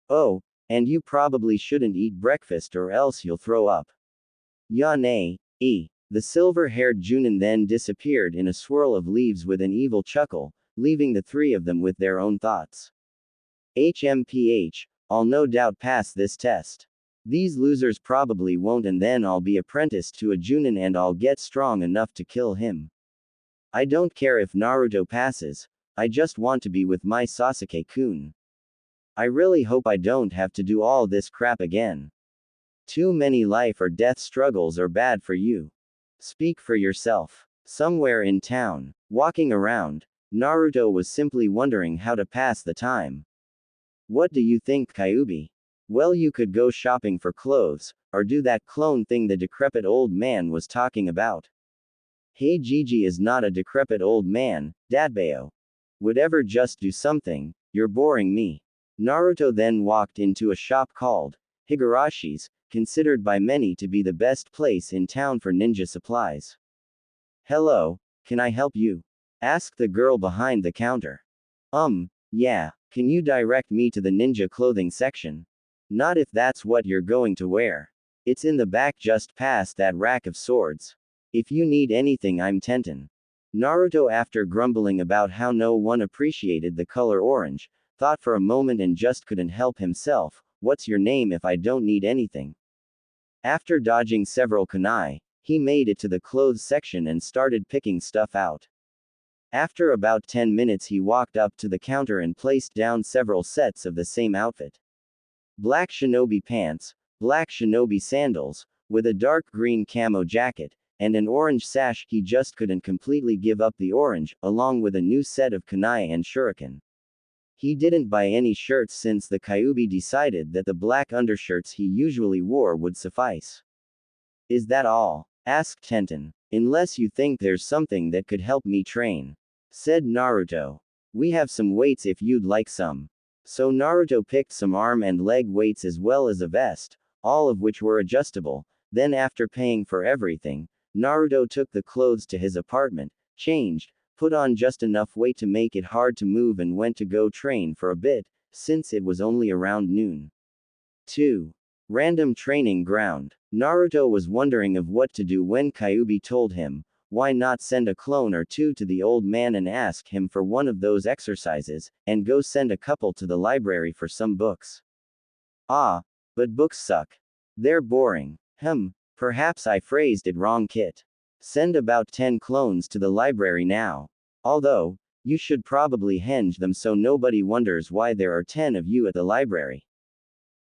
Oh, and you probably shouldn't eat breakfast or else you'll throw up. Yane. The silver-haired Junin then disappeared in a swirl of leaves with an evil chuckle, leaving the three of them with their own thoughts. HMPH, I'll no doubt pass this test. These losers probably won't, and then I'll be apprenticed to a Junin and I'll get strong enough to kill him. I don't care if Naruto passes, I just want to be with my Sasuke-kun. I really hope I don't have to do all this crap again. Too many life or death struggles are bad for you. Speak for yourself. Somewhere in town, walking around, Naruto was simply wondering how to pass the time. What do you think, Kyuubi? Well, you could go shopping for clothes, or do that clone thing the decrepit old man was talking about. Hey, Gigi is not a decrepit old man, Dadbao. Whatever, just do something, you're boring me. Naruto then walked into a shop called Higarashi's, considered by many to be the best place in town for ninja supplies. Hello, can I help you? Asked the girl behind the counter. Yeah, can you direct me to the ninja clothing section? Not if that's what you're going to wear. It's in the back just past that rack of swords. If you need anything, I'm Tenten. Naruto, after grumbling about how no one appreciated the color orange, thought for a moment and just couldn't help himself. What's your name if I don't need anything? After dodging several kunai, he made it to the clothes section and started picking stuff out. After about 10 minutes, he walked up to the counter and placed down several sets of the same outfit. Black shinobi pants, black shinobi sandals, with a dark green camo jacket, and an orange sash. He just couldn't completely give up the orange, along with a new set of kunai and shuriken. He didn't buy any shirts since the Kyuubi decided that the black undershirts he usually wore would suffice. Is that all? Asked Tenten. Unless you think there's something that could help me train. Said Naruto. We have some weights if you'd like some. So Naruto picked some arm and leg weights as well as a vest, all of which were adjustable. Then, after paying for everything, Naruto took the clothes to his apartment, changed, put on just enough weight to make it hard to move, and went to go train for a bit, since it was only around noon. 2. Random training ground. Naruto was wondering of what to do when Kyuubi told him, why not send a clone or two to the old man and ask him for one of those exercises, and go send a couple to the library for some books. But books suck. They're boring. Perhaps I phrased it wrong, Kit. Send about 10 clones to the library now. Although, you should probably henge them so nobody wonders why there are 10 of you at the library.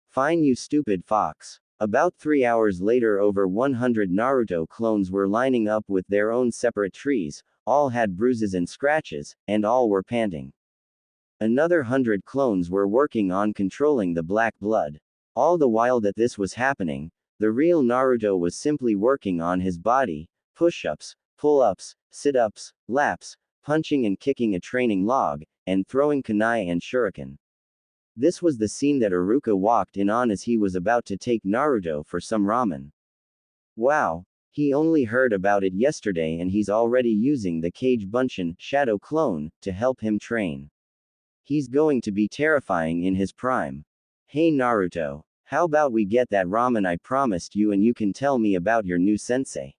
Fine, you stupid fox. About 3 hours later, over 100 Naruto clones were lining up with their own separate trees, all had bruises and scratches, and all were panting. Another 100 clones were working on controlling the black blood. All the while that this was happening, the real Naruto was simply working on his body, push-ups, pull-ups, sit-ups, laps, punching and kicking a training log, and throwing kunai and shuriken. This was the scene that Iruka walked in on as he was about to take Naruto for some ramen. Wow, he only heard about it yesterday and he's already using the Kage Bunshin shadow clone to help him train. He's going to be terrifying in his prime. Hey Naruto, how about we get that ramen I promised you and you can tell me about your new sensei?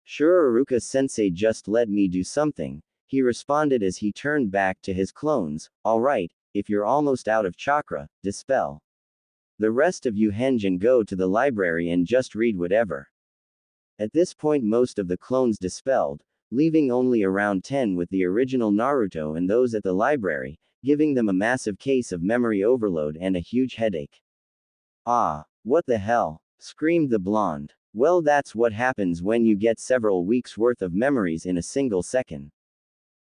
Sure, Iruka-sensei, just let me do something, he responded as he turned back to his clones. Alright, if you're almost out of chakra, dispel. The rest of you henge and go to the library and just read whatever. At this point, most of the clones dispelled, leaving only around 10 with the original Naruto and those at the library, giving them a massive case of memory overload and a huge headache. What the hell? Screamed the blonde. Well, that's what happens when you get several weeks' worth of memories in a single second.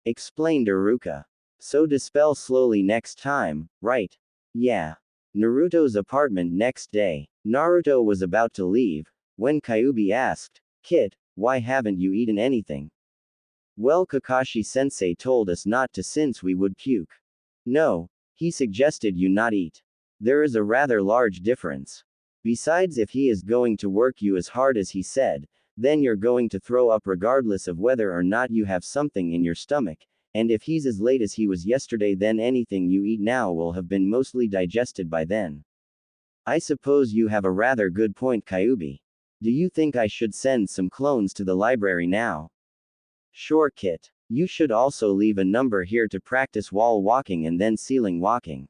Explained Iruka. So dispel slowly next time, right? Yeah. Naruto's apartment next day. Naruto was about to leave, when Kyuubi asked, "Kid, why haven't you eaten anything?" "Well, Kakashi-sensei told us not to since we would puke." "No, he suggested you not eat." "There is a rather large difference. Besides, if he is going to work you as hard as he said, then you're going to throw up regardless of whether or not you have something in your stomach, and if he's as late as he was yesterday, then anything you eat now will have been mostly digested by then." "I suppose you have a rather good point, Kyuubi. Do you think I should send some clones to the library now?" "Sure, Kit. You should also leave a number here to practice wall walking and then ceiling walking."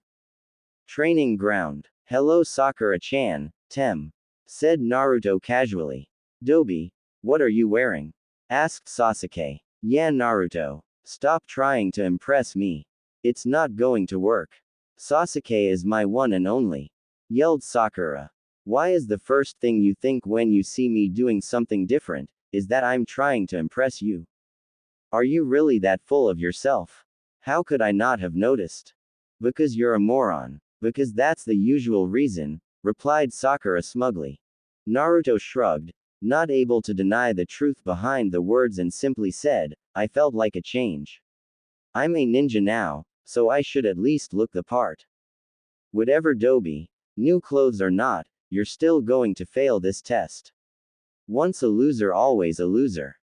Training ground. "Hello, Sakura-chan, Tem," said Naruto casually. "Dobi, what are you wearing?" asked Sasuke. "Yeah, Naruto. Stop trying to impress me. It's not going to work. Sasuke is my one and only," yelled Sakura. "Why is the first thing you think when you see me doing something different, is that I'm trying to impress you? Are you really that full of yourself? How could I not have noticed?" "Because you're a moron. Because that's the usual reason," replied Sakura smugly. Naruto shrugged, not able to deny the truth behind the words, and simply said, "I felt like a change. I'm a ninja now, so I should at least look the part." "Whatever, Dobi. New clothes or not, you're still going to fail this test. Once a loser, always a loser."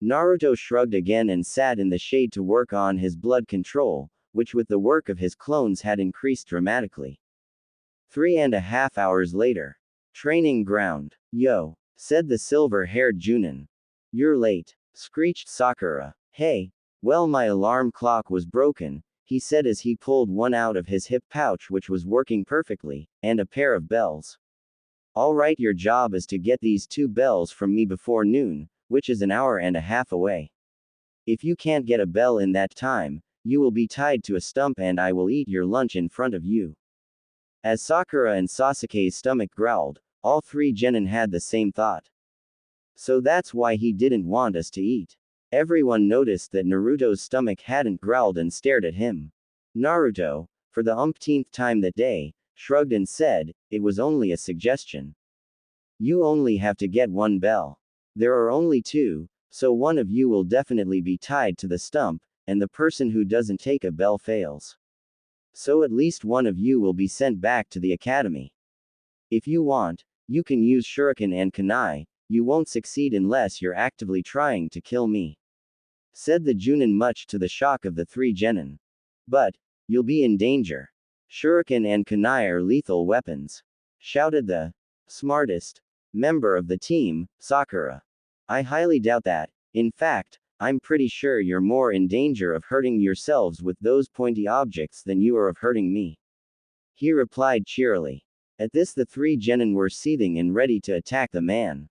Naruto shrugged again and sat in the shade to work on his blood control, which with the work of his clones had increased dramatically. 3.5 hours later. Training ground. "Yo," said the silver-haired Junin. "You're late," screeched Sakura. "Hey. Well, my alarm clock was broken," he said as he pulled one out of his hip pouch, which was working perfectly, and a pair of bells. "Alright, your job is to get these 2 bells from me before noon, which is an hour and a half away. If you can't get a bell in that time, you will be tied to a stump and I will eat your lunch in front of you." As Sakura and Sasuke's stomach growled, all 3 genin had the same thought. So that's why he didn't want us to eat. Everyone noticed that Naruto's stomach hadn't growled and stared at him. Naruto, for the umpteenth time that day, shrugged and said, "It was only a suggestion. You only have to get 1 bell. There are only 2, so one of you will definitely be tied to the stump, and the person who doesn't take a bell fails. So at least one of you will be sent back to the academy. If you want, you can use shuriken and kunai, you won't succeed unless you're actively trying to kill me," said the Junin, much to the shock of the 3 genin. "But, you'll be in danger. Shuriken and kunai are lethal weapons," shouted the smartest member of the team, Sakura. "I highly doubt that. In fact, I'm pretty sure you're more in danger of hurting yourselves with those pointy objects than you are of hurting me," he replied cheerily. At this, the 3 genin were seething and ready to attack the man.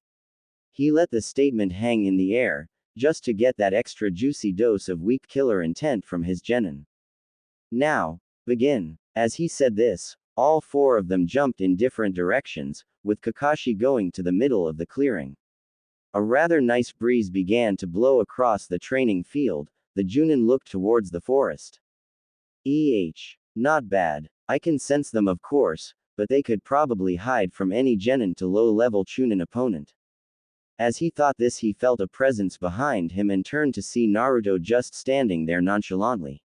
He let the statement hang in the air, just to get that extra juicy dose of weak killer intent from his genin. "Now, begin." As he said this, all 4 of them jumped in different directions, with Kakashi going to the middle of the clearing. A rather nice breeze began to blow across the training field. The Junin looked towards the forest. Not bad. I can sense them, of course, but they could probably hide from any genin to low-level Chunin opponent. As he thought this, he felt a presence behind him and turned to see Naruto just standing there nonchalantly.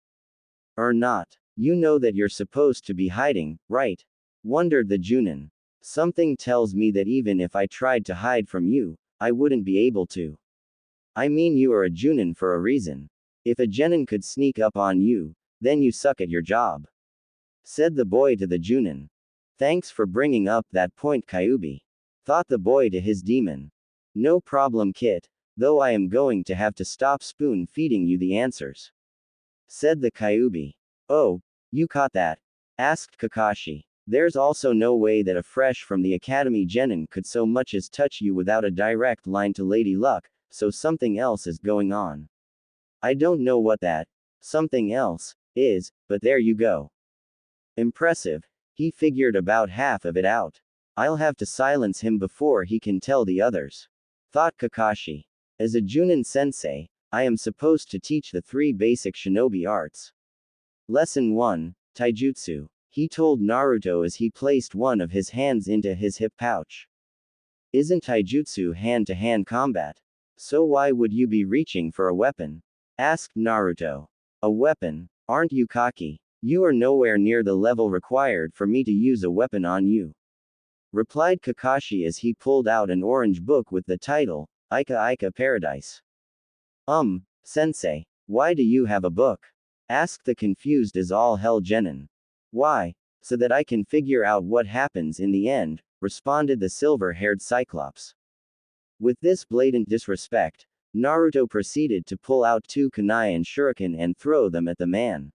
"Or not. You know that you're supposed to be hiding, right?" wondered the Junin. "Something tells me that even if I tried to hide from you, I wouldn't be able to. I mean, you are a Junin for a reason. If a genin could sneak up on you, then you suck at your job," said the boy to the Junin. "Thanks for bringing up that point, Kyuubi," thought the boy to his demon. "No problem, Kit, though I am going to have to stop spoon-feeding you the answers," said the Kyuubi. "Oh, you caught that?" asked Kakashi. "There's also no way that a fresh from the academy genin could so much as touch you without a direct line to Lady Luck, so something else is going on. I don't know what that something else is, but there you go." Impressive. He figured about half of it out. "I'll have to silence him before he can tell the others," thought Kakashi. "As a Junin sensei, I am supposed to teach the 3 basic shinobi arts. Lesson 1, Taijutsu," he told Naruto as he placed one of his hands into his hip pouch. Isn't taijutsu hand-to-hand combat? So why would you be reaching for a weapon? Asked Naruto. A weapon? Aren't you cocky? You are nowhere near the level required for me to use a weapon on you. Replied Kakashi as he pulled out an orange book with the title, Ika Ika Paradise. Sensei, why do you have a book? Asked the confused as all hell Genin. Why? So that I can figure out what happens in the end, responded the silver-haired Cyclops. With this blatant disrespect, Naruto proceeded to pull out 2 kunai and shuriken and throw them at the man.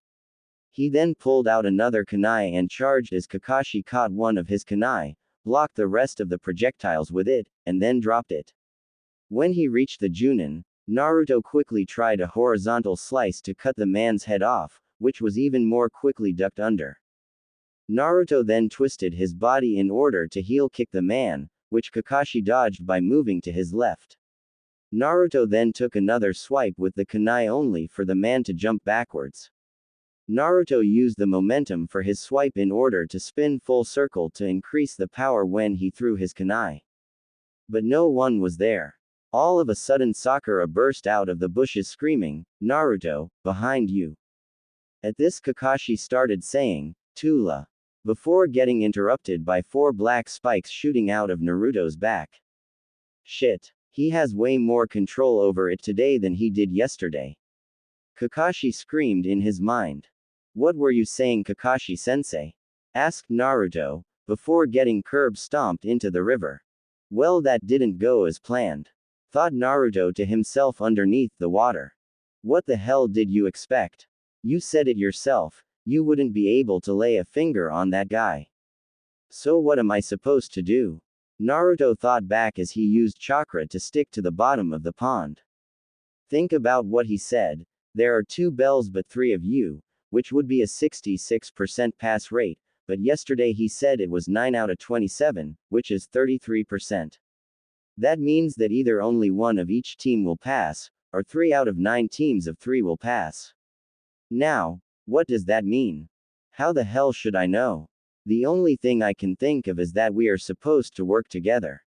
He then pulled out another kunai and charged as Kakashi caught one of his kunai, blocked the rest of the projectiles with it, and then dropped it. When he reached the Junin, Naruto quickly tried a horizontal slice to cut the man's head off, which was even more quickly ducked under. Naruto then twisted his body in order to heel kick the man, which Kakashi dodged by moving to his left. Naruto then took another swipe with the kunai only for the man to jump backwards. Naruto used the momentum for his swipe in order to spin full circle to increase the power when he threw his kunai. But no one was there. All of a sudden Sakura burst out of the bushes screaming, "Naruto, behind you!" At this Kakashi started saying, "Tula," before getting interrupted by 4 black spikes shooting out of Naruto's back. Shit. He has way more control over it today than he did yesterday. Kakashi screamed in his mind. What were you saying, Kakashi-sensei? Asked Naruto, before getting curb stomped into the river. Well, that didn't go as planned. Thought Naruto to himself underneath the water. What the hell did you expect? You said it yourself, you wouldn't be able to lay a finger on that guy. So what am I supposed to do? Naruto thought back as he used chakra to stick to the bottom of the pond. Think about what he said. There are 2 bells but 3 of you, which would be a 66% pass rate, but yesterday he said it was 9 out of 27, which is 33%. That means that either only 1 of each team will pass, or 3 out of 9 teams of 3 will pass. Now, what does that mean? How the hell should I know? The only thing I can think of is that we are supposed to work together.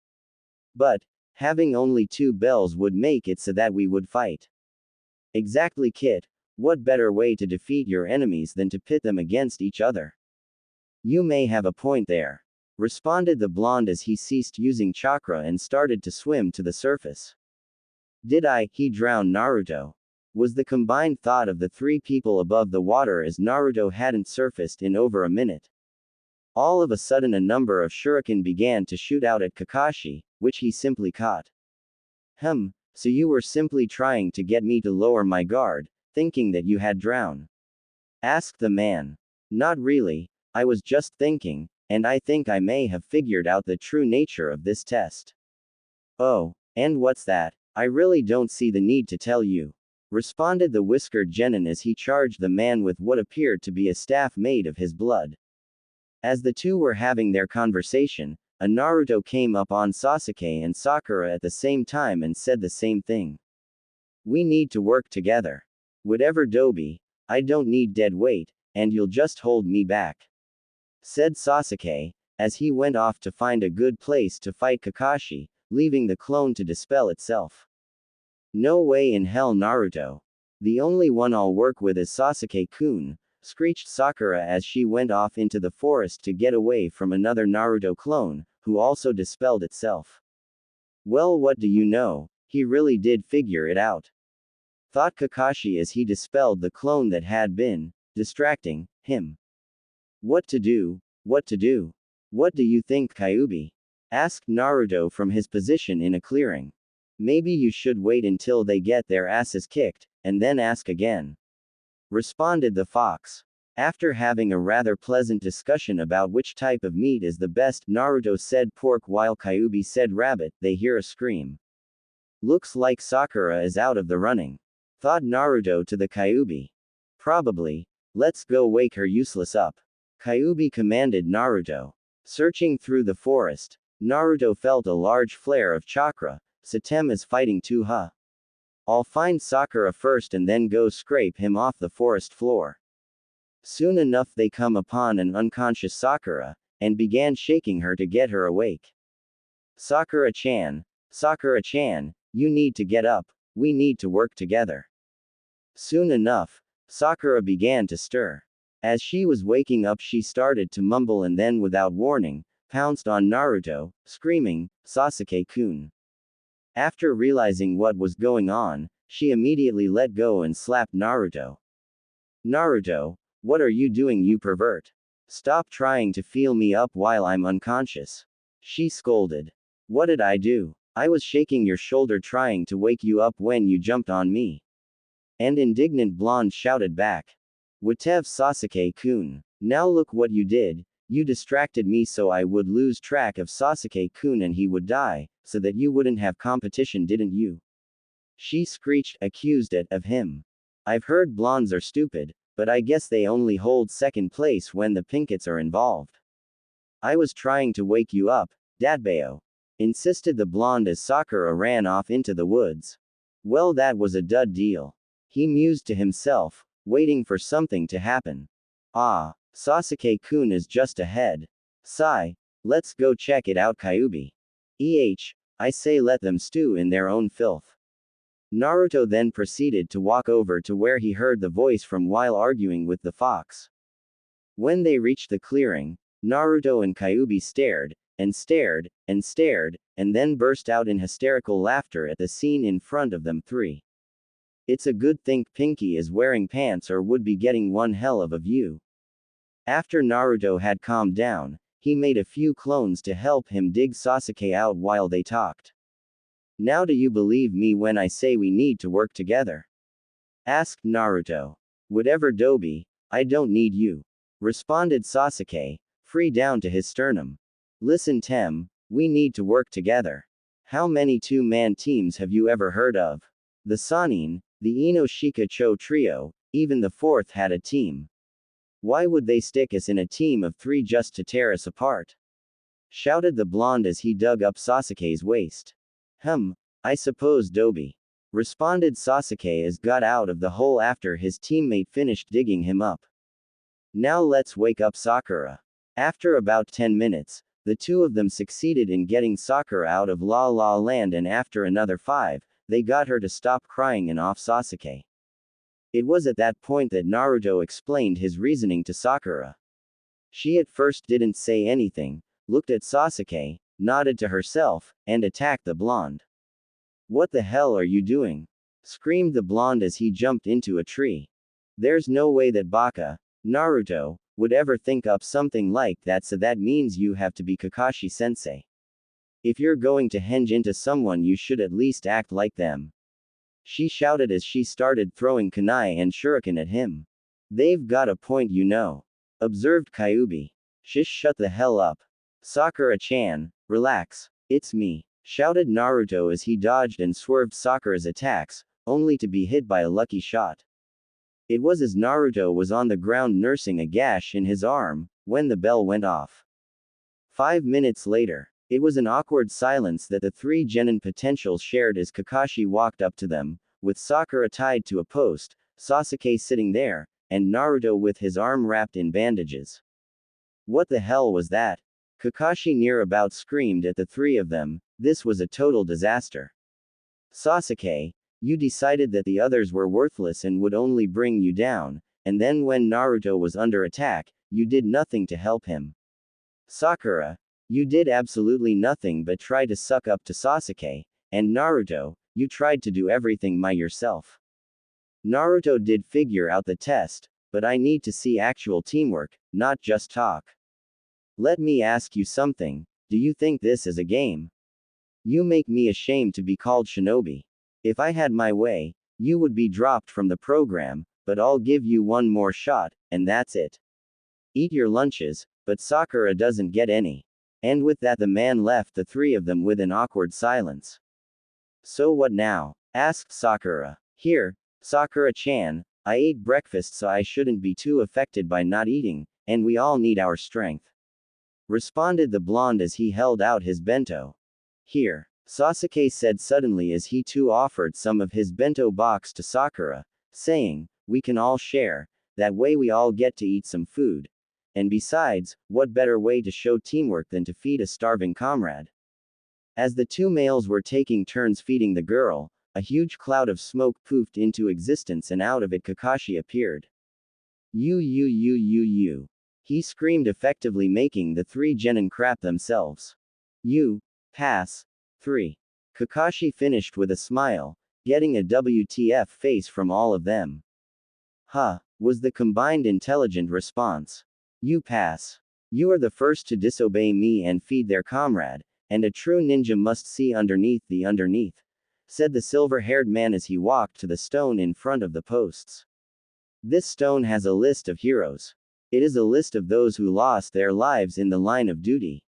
But, having only 2 bells would make it so that we would fight. Exactly, Kit. What better way to defeat your enemies than to pit them against each other? You may have a point there. Responded the blonde as he ceased using chakra and started to swim to the surface. Did he drown Naruto? Was the combined thought of the 3 people above the water as Naruto hadn't surfaced in over a minute. All of a sudden a number of shuriken began to shoot out at Kakashi, which he simply caught. So you were simply trying to get me to lower my guard, thinking that you had drowned? Asked the man. Not really, I was just thinking, and I think I may have figured out the true nature of this test. Oh, and what's that? I really don't see the need to tell you. Responded the whiskered genin as he charged the man with what appeared to be a staff made of his blood. As the 2 were having their conversation, a Naruto came up on Sasuke and Sakura at the same time and said the same thing. We need to work together. Whatever Dobi, I don't need dead weight, and you'll just hold me back. Said Sasuke, as he went off to find a good place to fight Kakashi, leaving the clone to dispel itself. No way in hell, Naruto. The only one I'll work with is Sasuke-kun, screeched Sakura as she went off into the forest to get away from another Naruto clone, who also dispelled itself. Well, what do you know, he really did figure it out. Thought Kakashi as he dispelled the clone that had been distracting him. What to do? What to do? What do you think, Kyuubi? Asked Naruto from his position in a clearing. Maybe you should wait until they get their asses kicked, and then ask again. Responded the fox. After having a rather pleasant discussion about which type of meat is the best, Naruto said pork while Kyuubi said rabbit, they hear a scream. Looks like Sakura is out of the running. Thought Naruto to the Kyuubi. Probably. Let's go wake her useless up. Kyuubi commanded Naruto. Searching through the forest, Naruto felt a large flare of chakra. Satem is fighting too, huh? I'll find Sakura first and then go scrape him off the forest floor. Soon enough they come upon an unconscious Sakura, and began shaking her to get her awake. Sakura-chan, Sakura-chan, you need to get up, we need to work together. Soon enough, Sakura began to stir. As she was waking up she started to mumble and then without warning, pounced on Naruto, screaming, Sasuke-kun. After realizing what was going on, she immediately let go and slapped Naruto. Naruto, what are you doing, you pervert? Stop trying to feel me up while I'm unconscious. She scolded. What did I do? I was shaking your shoulder trying to wake you up when you jumped on me. And indignant blonde shouted back. Whatever, Sasuke-kun. Now look what you did. You distracted me so I would lose track of Sasuke-kun and he would die, so that you wouldn't have competition, didn't you? She screeched, accused it of him. I've heard blondes are stupid, but I guess they only hold second place when the pinkets are involved. I was trying to wake you up, Datbeo, insisted the blonde as Sakura ran off into the woods. Well, that was a dud deal. He mused to himself, waiting for something to happen. Ah, Sasuke-kun is just ahead. Sigh. Let's go check it out, Kyuubi. I say let them stew in their own filth. Naruto then proceeded to walk over to where he heard the voice from while arguing with the fox. When they reached the clearing, Naruto and Kyuubi stared, and stared, and stared, and then burst out in hysterical laughter at the scene in front of them three. It's a good thing Pinky is wearing pants or would be getting one hell of a view. After Naruto had calmed down, he made a few clones to help him dig Sasuke out while they talked. Now do you believe me when I say we need to work together? Asked Naruto. Whatever, Dobi, I don't need you. Responded Sasuke, free down to his sternum. Listen, Tem, we need to work together. How many two-man teams have you ever heard of? The Sannin, the Inoshika Cho trio, even the fourth had a team. Why would they stick us in a team of three just to tear us apart? Shouted the blonde as he dug up Sasuke's waist. I suppose, Dobi. Responded Sasuke as got out of the hole after his teammate finished digging him up. Now let's wake up Sakura. After about 10 minutes, the two of them succeeded in getting Sakura out of La La Land, and after another 5, they got her to stop crying and off Sasuke. It was at that point that Naruto explained his reasoning to Sakura. She at first didn't say anything, looked at Sasuke, nodded to herself, and attacked the blonde. What the hell are you doing? Screamed the blonde as he jumped into a tree. There's no way that Baka, Naruto, would ever think up something like that, so that means you have to be Kakashi-sensei. If you're going to henge into someone you should at least act like them. She shouted as she started throwing kunai and shuriken at him. They've got a point, you know. Observed Kyuubi. Shish, shut the hell up. Sakura-chan, relax. It's me. Shouted Naruto as he dodged and swerved Sakura's attacks, only to be hit by a lucky shot. It was as Naruto was on the ground nursing a gash in his arm, when the bell went off. 5 minutes later, it was an awkward silence that the three genin potentials shared as Kakashi walked up to them, with Sakura tied to a post, Sasuke sitting there, and Naruto with his arm wrapped in bandages. What the hell was that? Kakashi near about screamed at the three of them. This was a total disaster. Sasuke, you decided that the others were worthless and would only bring you down, and then when Naruto was under attack, you did nothing to help him. Sakura, you did absolutely nothing but try to suck up to Sasuke, and Naruto, you tried to do everything by yourself. Naruto did figure out the test, but I need to see actual teamwork, not just talk. Let me ask you something, do you think this is a game? You make me ashamed to be called shinobi. If I had my way, you would be dropped from the program, but I'll give you one more shot, and that's it. Eat your lunches, but Sakura doesn't get any. And with that the man left the three of them with an awkward silence. So what now? Asked Sakura. Here, Sakura-chan, I ate breakfast so I shouldn't be too affected by not eating, and we all need our strength. Responded the blonde as he held out his bento. Here, Sasuke said suddenly as he too offered some of his bento box to Sakura, saying, we can all share, that way we all get to eat some food. And besides, what better way to show teamwork than to feed a starving comrade? As the two males were taking turns feeding the girl, a huge cloud of smoke poofed into existence and out of it Kakashi appeared. You. He screamed, effectively making the three genin crap themselves. You. Pass. 3. Kakashi finished with a smile, getting a WTF face from all of them. Huh, was the combined intelligent response. You pass. You are the first to disobey me and feed their comrade, and a true ninja must see underneath the underneath, said the silver-haired man as he walked to the stone in front of the posts. This stone has a list of heroes. It is a list of those who lost their lives in the line of duty.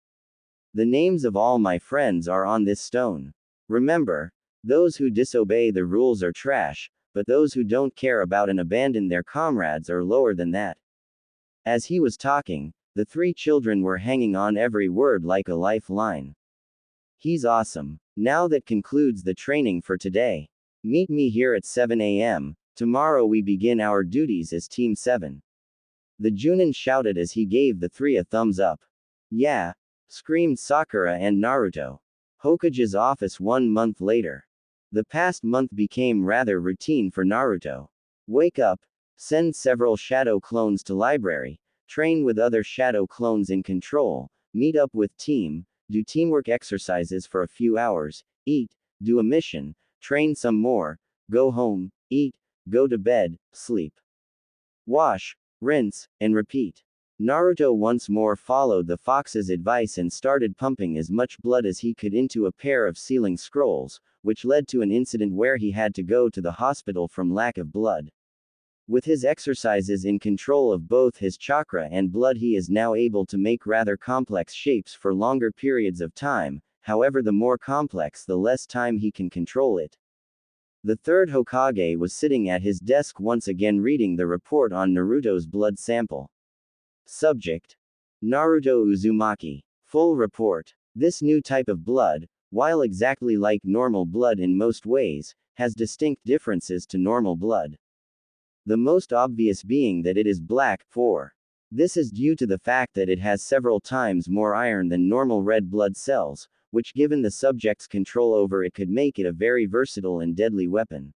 The names of all my friends are on this stone. Remember, those who disobey the rules are trash, but those who don't care about and abandon their comrades are lower than that. As he was talking, the three children were hanging on every word like a lifeline. He's awesome. Now that concludes the training for today. Meet me here at 7 a.m. Tomorrow we begin our duties as Team 7. The Junin shouted as he gave the three a thumbs up. Yeah! Screamed Sakura and Naruto. Hokage's office 1 month later. The past month became rather routine for Naruto. Wake up, send several shadow clones to library, train with other shadow clones in control, meet up with team, do teamwork exercises for a few hours, eat, do a mission, train some more, go home, eat, go to bed, sleep. Wash, rinse, and repeat. Naruto once more followed the fox's advice and started pumping as much blood as he could into a pair of sealing scrolls, which led to an incident where he had to go to the hospital from lack of blood. With his exercises in control of both his chakra and blood, he is now able to make rather complex shapes for longer periods of time, however, the more complex, the less time he can control it. The third Hokage was sitting at his desk once again reading the report on Naruto's blood sample. Subject: Naruto Uzumaki. Full report. This new type of blood, while exactly like normal blood in most ways, has distinct differences to normal blood. The most obvious being that it is black. 4. This is due to the fact that it has several times more iron than normal red blood cells, which, given the subject's control over it, could make it a very versatile and deadly weapon.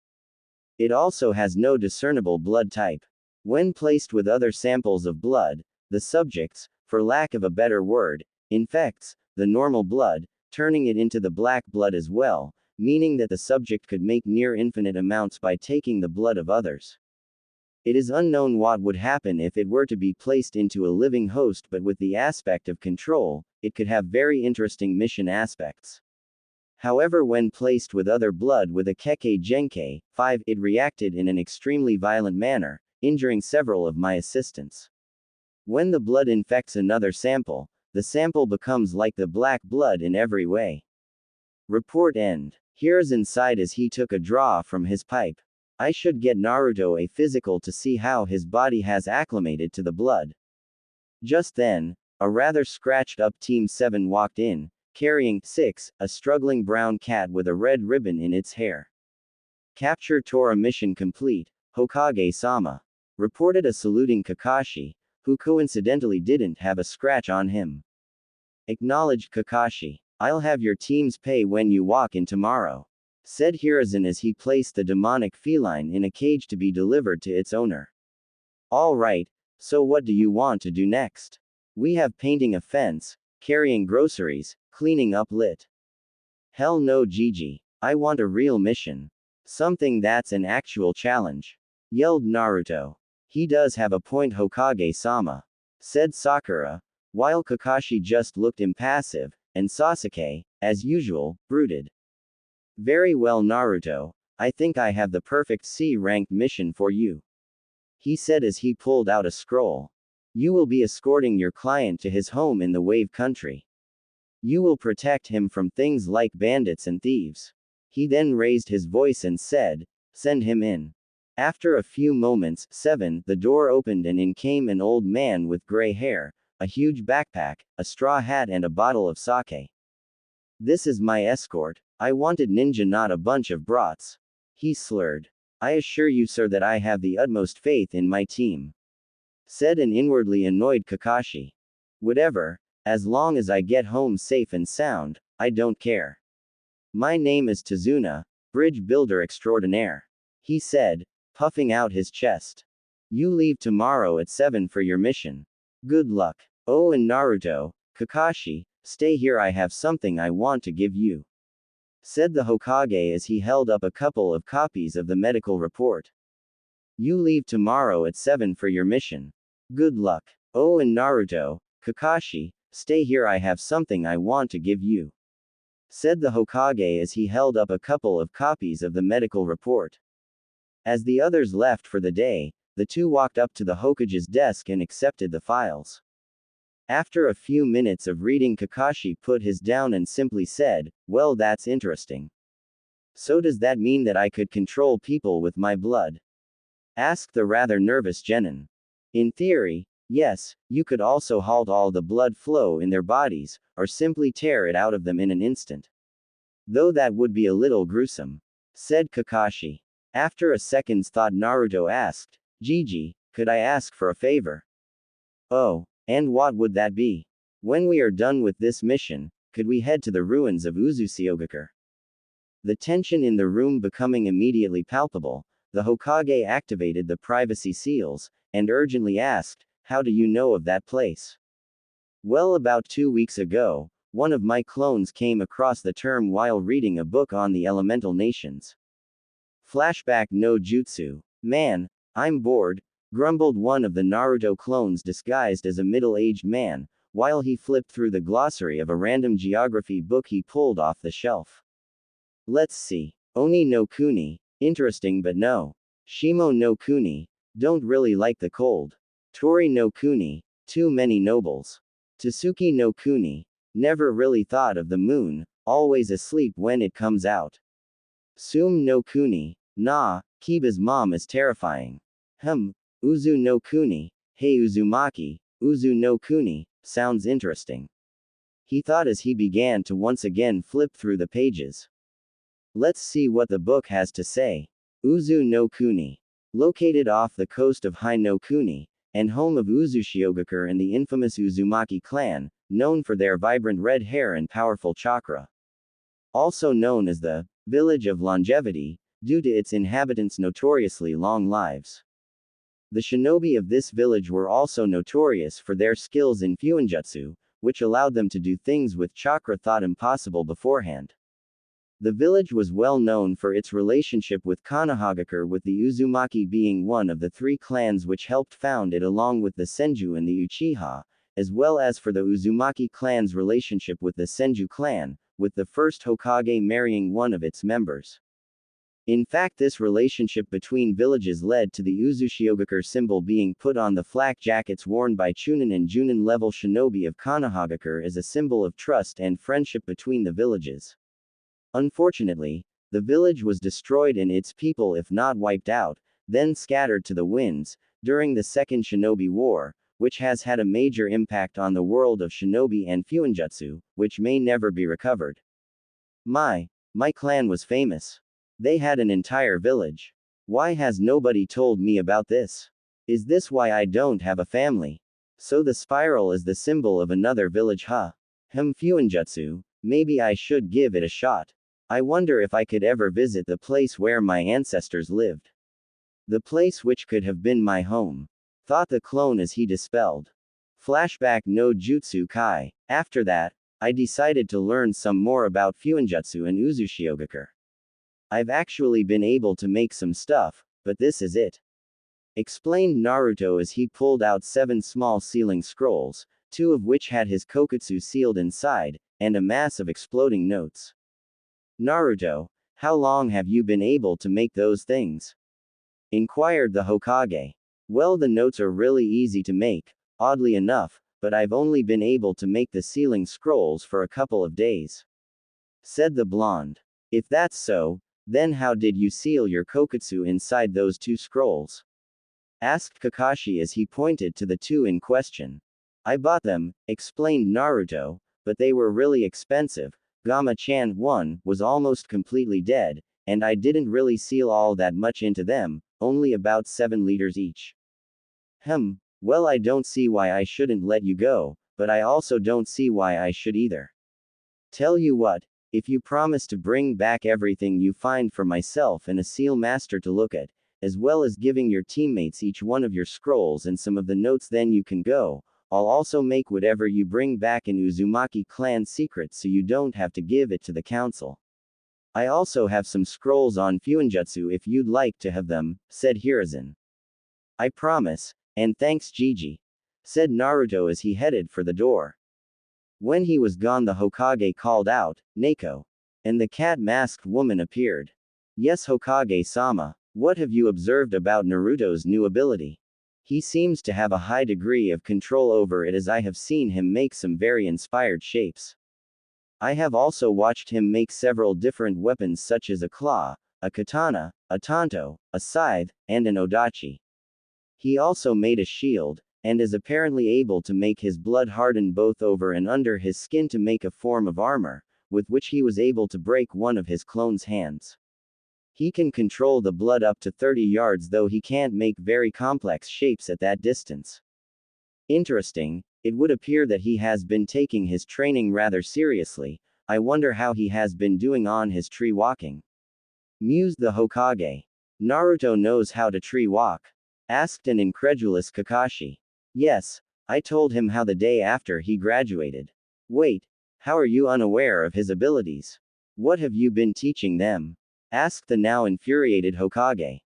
It also has no discernible blood type. When placed with other samples of blood, the subjects, for lack of a better word, infects the normal blood, turning it into the black blood as well, meaning that the subject could make near infinite amounts by taking the blood of others. It is unknown what would happen if it were to be placed into a living host, but with the aspect of control, it could have very interesting mission aspects. However, when placed with other blood with a Kekkei Genkei 5, it reacted in an extremely violent manner, injuring several of my assistants. When the blood infects another sample, the sample becomes like the black blood in every way. Report end. Hiruzen sighed as he took a draw from his pipe. I should get Naruto a physical to see how his body has acclimated to the blood. Just then, a rather scratched up Team 7 walked in, carrying 6, a struggling brown cat with a red ribbon in its hair. Capture Tora mission complete, Hokage-sama. Reported a saluting Kakashi, who coincidentally didn't have a scratch on him. Acknowledged Kakashi. I'll have your team's pay when you walk in tomorrow, said Hiruzen as he placed the demonic feline in a cage to be delivered to its owner. All right, so what do you want to do next? We have painting a fence, carrying groceries, cleaning up lit. Hell no, Gigi. I want a real mission. Something that's an actual challenge, yelled Naruto. He does have a point, Hokage-sama, said Sakura, while Kakashi just looked impassive, and Sasuke, as usual, brooded. Very well, Naruto, I think I have the perfect C-ranked mission for you, he said as he pulled out a scroll. You will be escorting your client to his home in the Wave Country. You will protect him from things like bandits and thieves. He then raised his voice and said, send him in. After a few moments, 7, the door opened and in came an old man with gray hair, a huge backpack, a straw hat and a bottle of sake. This is my escort. I wanted ninja, not a bunch of brats, he slurred. I assure you, sir, that I have the utmost faith in my team. said an inwardly annoyed Kakashi. Whatever, as long as I get home safe and sound, I don't care. My name is Tazuna, bridge builder extraordinaire, he said, puffing out his chest. You leave tomorrow at 7 for your mission. Good luck. Oh, and Naruto, Kakashi, stay here, I have something I want to give you, said the Hokage as he held up a couple of copies of the medical report. You leave tomorrow at 7 for your mission. Good luck. Oh, and Naruto, Kakashi, stay here, I have something I want to give you, said the Hokage as he held up a couple of copies of the medical report. As the others left for the day, the two walked up to the Hokage's desk and accepted the files. After a few minutes of reading, Kakashi put his down and simply said, well, that's interesting. So does that mean that I could control people with my blood? Asked the rather nervous Genin. In theory, yes, you could also halt all the blood flow in their bodies, or simply tear it out of them in an instant. Though that would be a little gruesome, said Kakashi. After a second's thought, Naruto asked, Gigi, could I ask for a favor? Oh, and what would that be? When we are done with this mission, could we head to the ruins of Uzushiogakure? The tension in the room becoming immediately palpable, the Hokage activated the privacy seals, and urgently asked, how do you know of that place? Well, about 2 weeks ago, one of my clones came across the term while reading a book on the elemental nations. Flashback no jutsu. Man, I'm bored, grumbled one of the Naruto clones disguised as a middle-aged man, while he flipped through the glossary of a random geography book he pulled off the shelf. Let's see. Oni no Kuni, interesting but no. Shimo no Kuni, don't really like the cold. Tori no Kuni, too many nobles. Tsuki no Kuni, never really thought of the moon, always asleep when it comes out. Sum no Kuni, nah, Kiba's mom is terrifying. Uzu no Kuni, hey Uzumaki, Uzu no Kuni, sounds interesting, he thought as he began to once again flip through the pages. Let's see what the book has to say. Uzu no Kuni. Located off the coast of Hai no Kuni, and home of Uzushiogakure and the infamous Uzumaki clan, known for their vibrant red hair and powerful chakra. Also known as the village of longevity, due to its inhabitants' notoriously long lives. The shinobi of this village were also notorious for their skills in fuinjutsu, which allowed them to do things with chakra thought impossible beforehand. The village was well known for its relationship with Konohagakure, with the Uzumaki being one of the 3 clans which helped found it along with the Senju and the Uchiha, as well as for the Uzumaki clan's relationship with the Senju clan, with the first Hokage marrying one of its members. In fact, this relationship between villages led to the Uzushiogakure symbol being put on the flak jackets worn by Chunin and Junin level shinobi of Konohagakure as a symbol of trust and friendship between the villages. Unfortunately, the village was destroyed and its people, if not wiped out, then scattered to the winds, during the Second Shinobi War, which has had a major impact on the world of shinobi and fuinjutsu, which may never be recovered. My clan was famous. They had an entire village. Why has nobody told me about this? Is this why I don't have a family? So the spiral is the symbol of another village, huh? Fuinjutsu, maybe I should give it a shot. I wonder if I could ever visit the place where my ancestors lived. The place which could have been my home, thought the clone as he dispelled. Flashback no Jutsu Kai. After that, I decided to learn some more about fuinjutsu and Uzushiogakure. I've actually been able to make some stuff, but this is it, explained Naruto as he pulled out 7 small sealing scrolls, 2 of which had his kokutsu sealed inside, and a mass of exploding notes. Naruto, how long have you been able to make those things? Inquired the Hokage. Well, the notes are really easy to make, oddly enough, but I've only been able to make the sealing scrolls for a couple of days, said the blonde. If that's so, then how did you seal your kokutsu inside those 2 scrolls? Asked Kakashi as he pointed to the 2 in question. I bought them, explained Naruto, but they were really expensive. Gama-chan 1 was almost completely dead, and I didn't really seal all that much into them, only about 7 liters each. Well, I don't see why I shouldn't let you go, but I also don't see why I should either. Tell you what, if you promise to bring back everything you find for myself and a seal master to look at, as well as giving your teammates each one of your scrolls and some of the notes, then you can go. I'll also make whatever you bring back an Uzumaki clan secret so you don't have to give it to the council. I also have some scrolls on Fuinjutsu if you'd like to have them, said Hiruzen. I promise, and thanks Gigi, said Naruto as he headed for the door. When he was gone, the Hokage called out, Neko. And the cat-masked woman appeared. Yes, Hokage-sama, what have you observed about Naruto's new ability? He seems to have a high degree of control over it, as I have seen him make some very inspired shapes. I have also watched him make several different weapons such as a claw, a katana, a tanto, a scythe, and an odachi. He also made a shield, and is apparently able to make his blood harden both over and under his skin to make a form of armor, with which he was able to break one of his clone's hands. He can control the blood up to 30 yards, though he can't make very complex shapes at that distance. Interesting, it would appear that he has been taking his training rather seriously. I wonder how he has been doing on his tree walking. Mused the Hokage. Naruto knows how to tree walk? Asked an incredulous Kakashi. Yes, I told him how the day after he graduated. Wait, how are you unaware of his abilities? What have you been teaching them? Asked the now infuriated Hokage.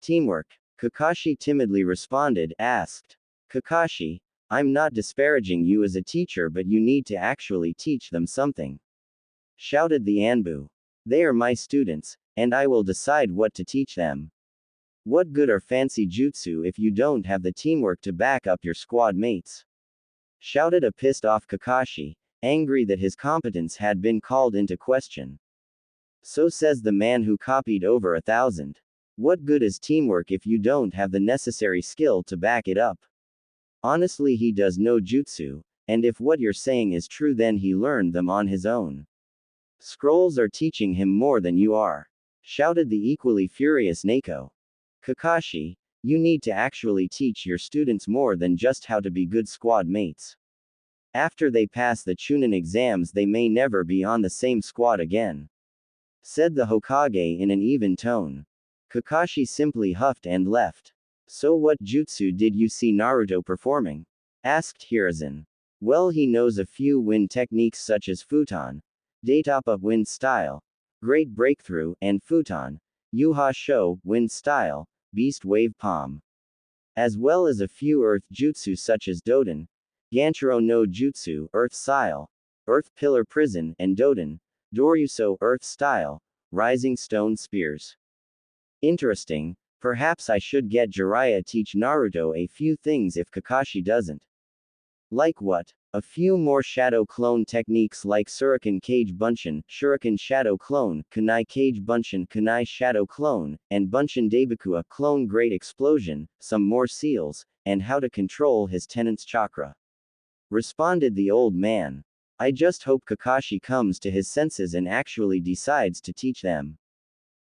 Teamwork. Kakashi timidly responded. Asked. Kakashi, I'm not disparaging you as a teacher, but you need to actually teach them something. Shouted the Anbu. They are my students, and I will decide what to teach them. What good are fancy jutsu if you don't have the teamwork to back up your squad mates? Shouted a pissed off Kakashi, angry that his competence had been called into question. So says the man who copied over 1,000. What good is teamwork if you don't have the necessary skill to back it up? Honestly, he does no jutsu, and if what you're saying is true, then he learned them on his own. Scrolls are teaching him more than you are. Shouted the equally furious Neko. Kakashi, you need to actually teach your students more than just how to be good squad mates. After they pass the Chunin exams, they may never be on the same squad again. Said the Hokage in an even tone. Kakashi simply huffed and left. So what jutsu did you see Naruto performing? Asked Hiruzen. Well, he knows a few wind techniques such as futon, Daitapa wind style, Great Breakthrough, and futon, Yuha Sho wind style, Beast Wave Palm. As well as a few earth jutsu such as Doden, Ganchiro no Jutsu, Earth Style, Earth Pillar Prison, and Doden, Doryuso, Earth Style, Rising Stone Spears. Interesting, perhaps I should get Jiraiya teach Naruto a few things if Kakashi doesn't. Like what? A few more shadow clone techniques like Shuriken Cage Bunshin, Shuriken Shadow Clone, Kunai Cage Bunshin, Kunai Shadow Clone, and Bunshin Daibakua Clone Great Explosion, some more seals, and how to control his tenant's chakra. Responded the old man. I just hope Kakashi comes to his senses and actually decides to teach them.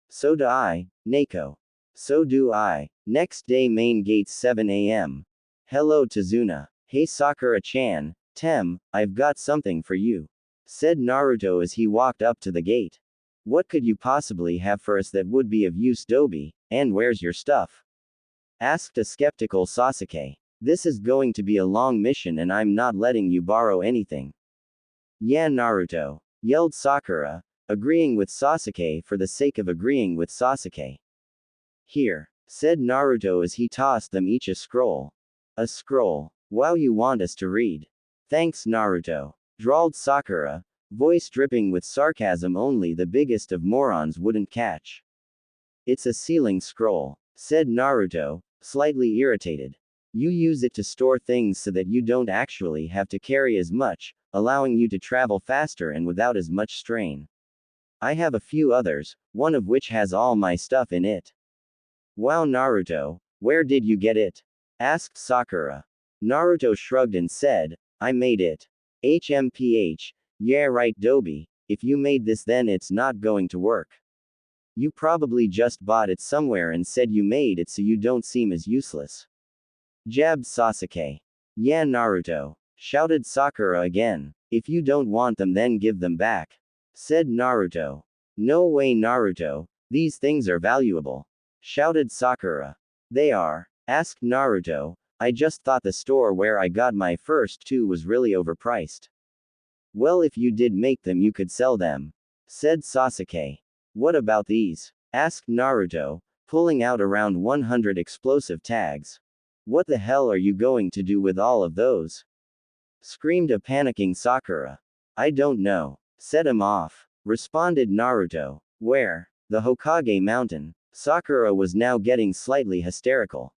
So do I, Neko. So do I. Next day, main gates 7 a.m. Hello Tazuna. Hey Sakura-chan, Tem, I've got something for you. Said Naruto as he walked up to the gate. What could you possibly have for us that would be of use, Dobi, and where's your stuff? Asked a skeptical Sasuke. This is going to be a long mission and I'm not letting you borrow anything. Yeah, Naruto, yelled Sakura, agreeing with Sasuke for the sake of agreeing with Sasuke. Here, said Naruto as he tossed them each a scroll. A scroll. Wow, you want us to read? Thanks, Naruto, drawled Sakura, voice dripping with sarcasm only the biggest of morons wouldn't catch. It's a sealing scroll, said Naruto, slightly irritated. You use it to store things so that you don't actually have to carry as much, allowing you to travel faster and without as much strain. I have a few others, one of which has all my stuff in it. Wow, Naruto, where did you get it? Asked Sakura. Naruto shrugged and said, I made it. HMPH, yeah right Dobi, if you made this then it's not going to work. You probably just bought it somewhere and said you made it so you don't seem as useless. jabbed Sasuke. Yeah, Naruto, shouted Sakura again. If you don't want them, then give them back, said Naruto. No way, Naruto, these things are valuable, shouted Sakura. They are? Asked Naruto. I just thought the store where I got my first two was really overpriced. Well, if you did make them, you could sell them, said Sasuke. What about these? Asked Naruto, pulling out around 100 explosive tags. What the hell are you going to do with all of those? Screamed a panicking Sakura. I don't know. Set him off, responded Naruto. Where? The Hokage Mountain. Sakura was now getting slightly hysterical.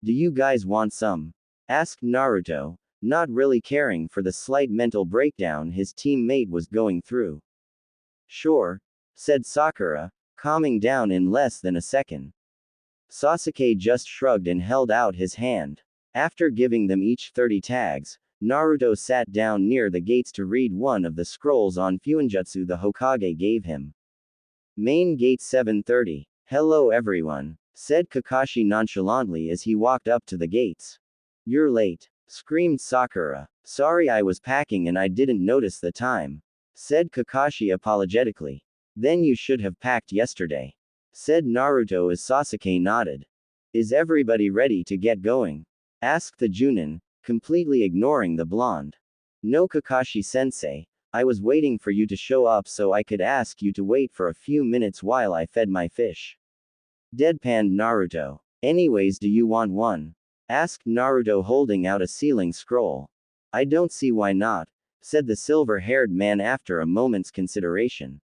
Do you guys want some? Asked Naruto, not really caring for the slight mental breakdown his teammate was going through. Sure, said Sakura, calming down in less than a second. Sasuke just shrugged and held out his hand. After giving them each 30 tags, Naruto sat down near the gates to read one of the scrolls on Fuinjutsu the Hokage gave him. Main Gate 730. Hello everyone, said Kakashi nonchalantly as he walked up to the gates. You're late, screamed Sakura. Sorry, I was packing and I didn't notice the time, said Kakashi apologetically. Then you should have packed yesterday, said Naruto as Sasuke nodded. Is everybody ready to get going? Asked the Junin, completely ignoring the blonde. No, Kakashi-sensei, I was waiting for you to show up so I could ask you to wait for a few minutes while I fed my fish. Deadpanned Naruto. Anyways, do you want one? Asked Naruto holding out a sealing scroll. I don't see why not, said the silver-haired man after a moment's consideration.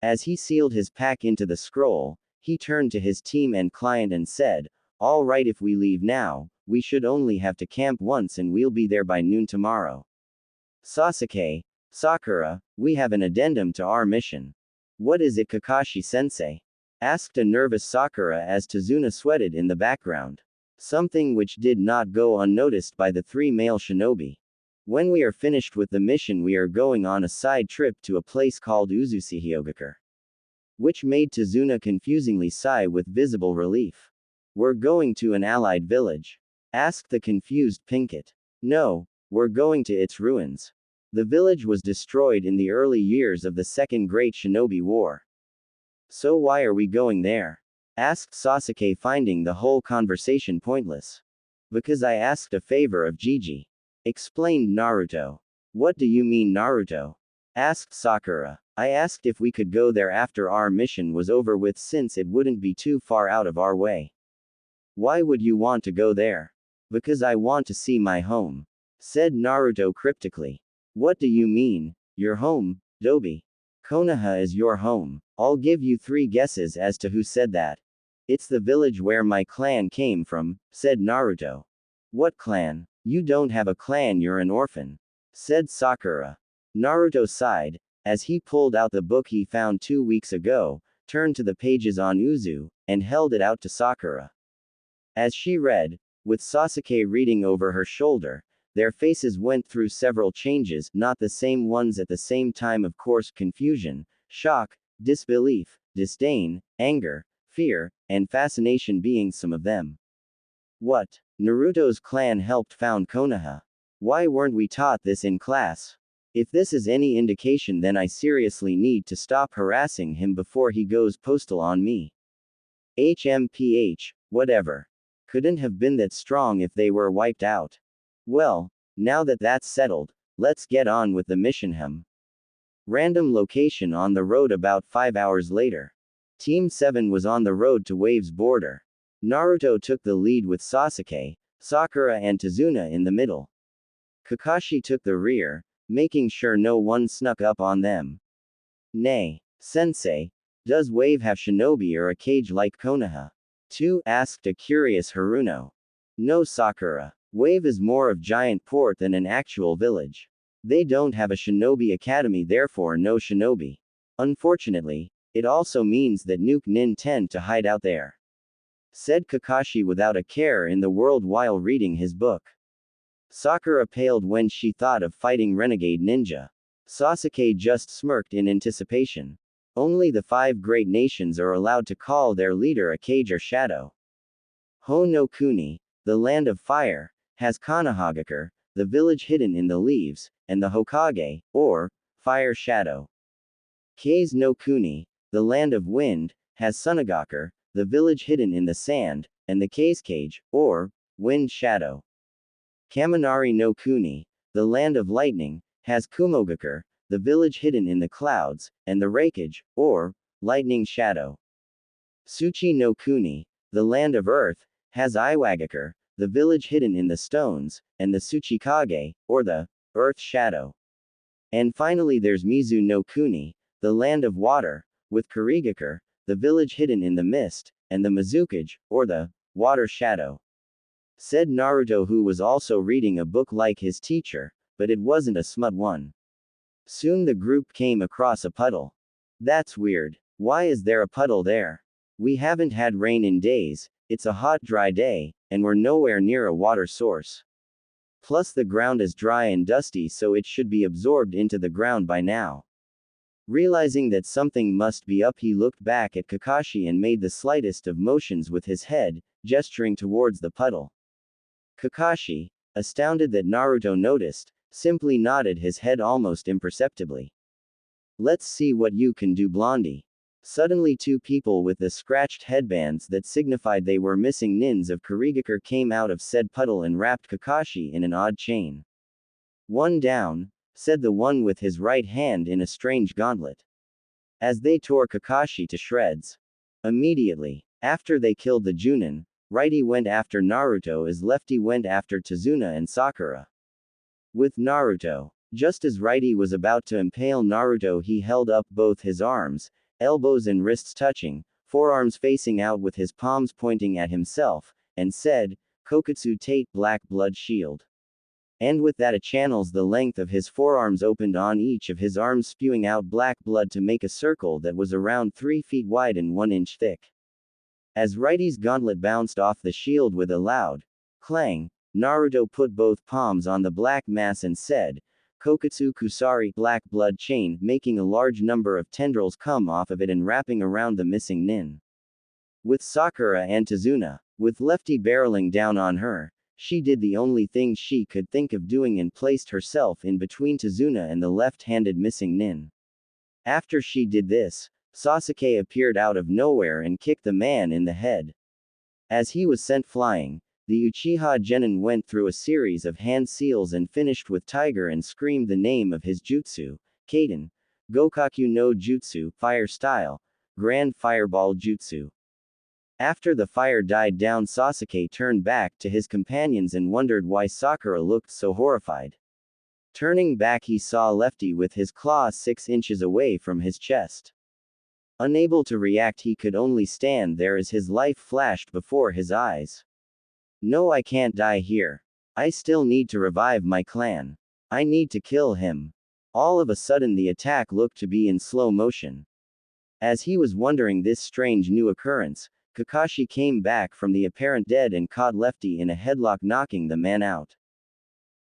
As he sealed his pack into the scroll, he turned to his team and client and said, all right, if we leave now, we should only have to camp once and we'll be there by noon tomorrow. Sasuke, Sakura, we have an addendum to our mission. What is it, Kakashi-sensei? Asked a nervous Sakura as Tazuna sweated in the background. Something which did not go unnoticed by the three male shinobi. When we are finished with the mission, we are going on a side trip to a place called Uzushiogakure. Which made Tazuna confusingly sigh with visible relief. We're going to an allied village? Asked the confused Pinkett. No, we're going to its ruins. The village was destroyed in the early years of the Second Great Shinobi War. So why are we going there? Asked Sasuke, finding the whole conversation pointless. Because I asked a favor of Gigi, explained Naruto. What do you mean, Naruto? Asked Sakura. I asked if we could go there after our mission was over with, since it wouldn't be too far out of our way. Why would you want to go there? Because I want to see my home, said Naruto cryptically. What do you mean, your home, Dobi? Konoha is your home. I'll give you 3 guesses as to who said that. It's the village where my clan came from, said Naruto. What clan? You don't have a clan, you're an orphan, said Sakura. Naruto sighed, as he pulled out the book he found 2 weeks ago, turned to the pages on Uzu, and held it out to Sakura. As she read, with Sasuke reading over her shoulder, their faces went through several changes, not the same ones at the same time, of course: confusion, shock, disbelief, disdain, anger, fear, and fascination being some of them. What? Naruto's clan helped found Konoha. Why weren't we taught this in class? If this is any indication, then I seriously need to stop harassing him before he goes postal on me. HMPH, whatever. Couldn't have been that strong if they were wiped out. Well, now that that's settled, let's get on with the mission. Random location on the road. About 5 hours later, Team 7 was on the road to Wave's border. Naruto took the lead with Sasuke, Sakura and Tazuna in the middle. Kakashi took the rear, making sure no one snuck up on them. Nay, sensei, does Wave have shinobi or a cage like Konoha? Too? Asked a curious Haruno. No, Sakura. Wave is more of giant port than an actual village. They don't have a shinobi academy, therefore no shinobi. Unfortunately, it also means that Nuke Nin tend to hide out there, said Kakashi without a care in the world while reading his book. Sakura paled when she thought of fighting renegade ninja. Sasuke just smirked in anticipation. Only the 5 great nations are allowed to call their leader a kage or shadow. Ho no Kuni, the land of fire, has Konohagakure, the village hidden in the leaves, and the Hokage, or fire shadow. Kase no Kuni, the land of wind, has Sunagakure, the village hidden in the sand, and the Kase cage, or wind shadow. Kaminari no Kuni, the land of lightning, has Kumogakure, the village hidden in the clouds, and the Raikage, or lightning shadow. Tsuchi no Kuni, the land of earth, has Iwagakure, the village hidden in the stones, and the Tsuchikage, or the earth shadow. And finally there's Mizu no Kuni, the land of water, with Kurigakure, the village hidden in the mist, and the Mizukage, or the water shadow. Said Naruto, who was also reading a book like his teacher, but it wasn't a smut one. Soon the group came across a puddle. That's weird. Why is there a puddle there? We haven't had rain in days, it's a hot dry day, and we're nowhere near a water source. Plus the ground is dry and dusty, so it should be absorbed into the ground by now. Realizing that something must be up, he looked back at Kakashi and made the slightest of motions with his head, gesturing towards the puddle. Kakashi, astounded that Naruto noticed, simply nodded his head almost imperceptibly. Let's see what you can do, Blondie. Suddenly two people with the scratched headbands that signified they were missing nins of Kurigakure came out of said puddle and wrapped Kakashi in an odd chain. One down, said the one with his right hand in a strange gauntlet. As they tore Kakashi to shreds. Immediately after they killed the Junin, righty went after Naruto as lefty went after Tazuna and Sakura. With Naruto, just as righty was about to impale Naruto, he held up both his arms, elbows and wrists touching, forearms facing out with his palms pointing at himself, and said, Kokutsu Tate Black Blood Shield. And with that, a channels the length of his forearms opened on each of his arms, spewing out black blood to make a circle that was around 3 feet wide and 1 inch thick. As righty's gauntlet bounced off the shield with a loud clang, Naruto put both palms on the black mass and said, Kokutsu Kusari Black Blood Chain, making a large number of tendrils come off of it and wrapping around the missing nin. With Sakura and Tazuna, with lefty barreling down on her, she did the only thing she could think of doing and placed herself in between Tazuna and the left-handed missing nin. After she did this, Sasuke appeared out of nowhere and kicked the man in the head. As he was sent flying, the Uchiha Genin went through a series of hand seals and finished with Tiger and screamed the name of his jutsu, Kaden, Gokaku no Jutsu, Fire Style, Grand Fireball Jutsu. After the fire died down, Sasuke turned back to his companions and wondered why Sakura looked so horrified. Turning back, he saw Lefty with his claw 6 inches away from his chest. Unable to react, he could only stand there as his life flashed before his eyes. No, I can't die here. I still need to revive my clan. I need to kill him. All of a sudden the attack looked to be in slow motion. As he was wondering this strange new occurrence, Kakashi came back from the apparent dead and caught Lefty in a headlock, knocking the man out.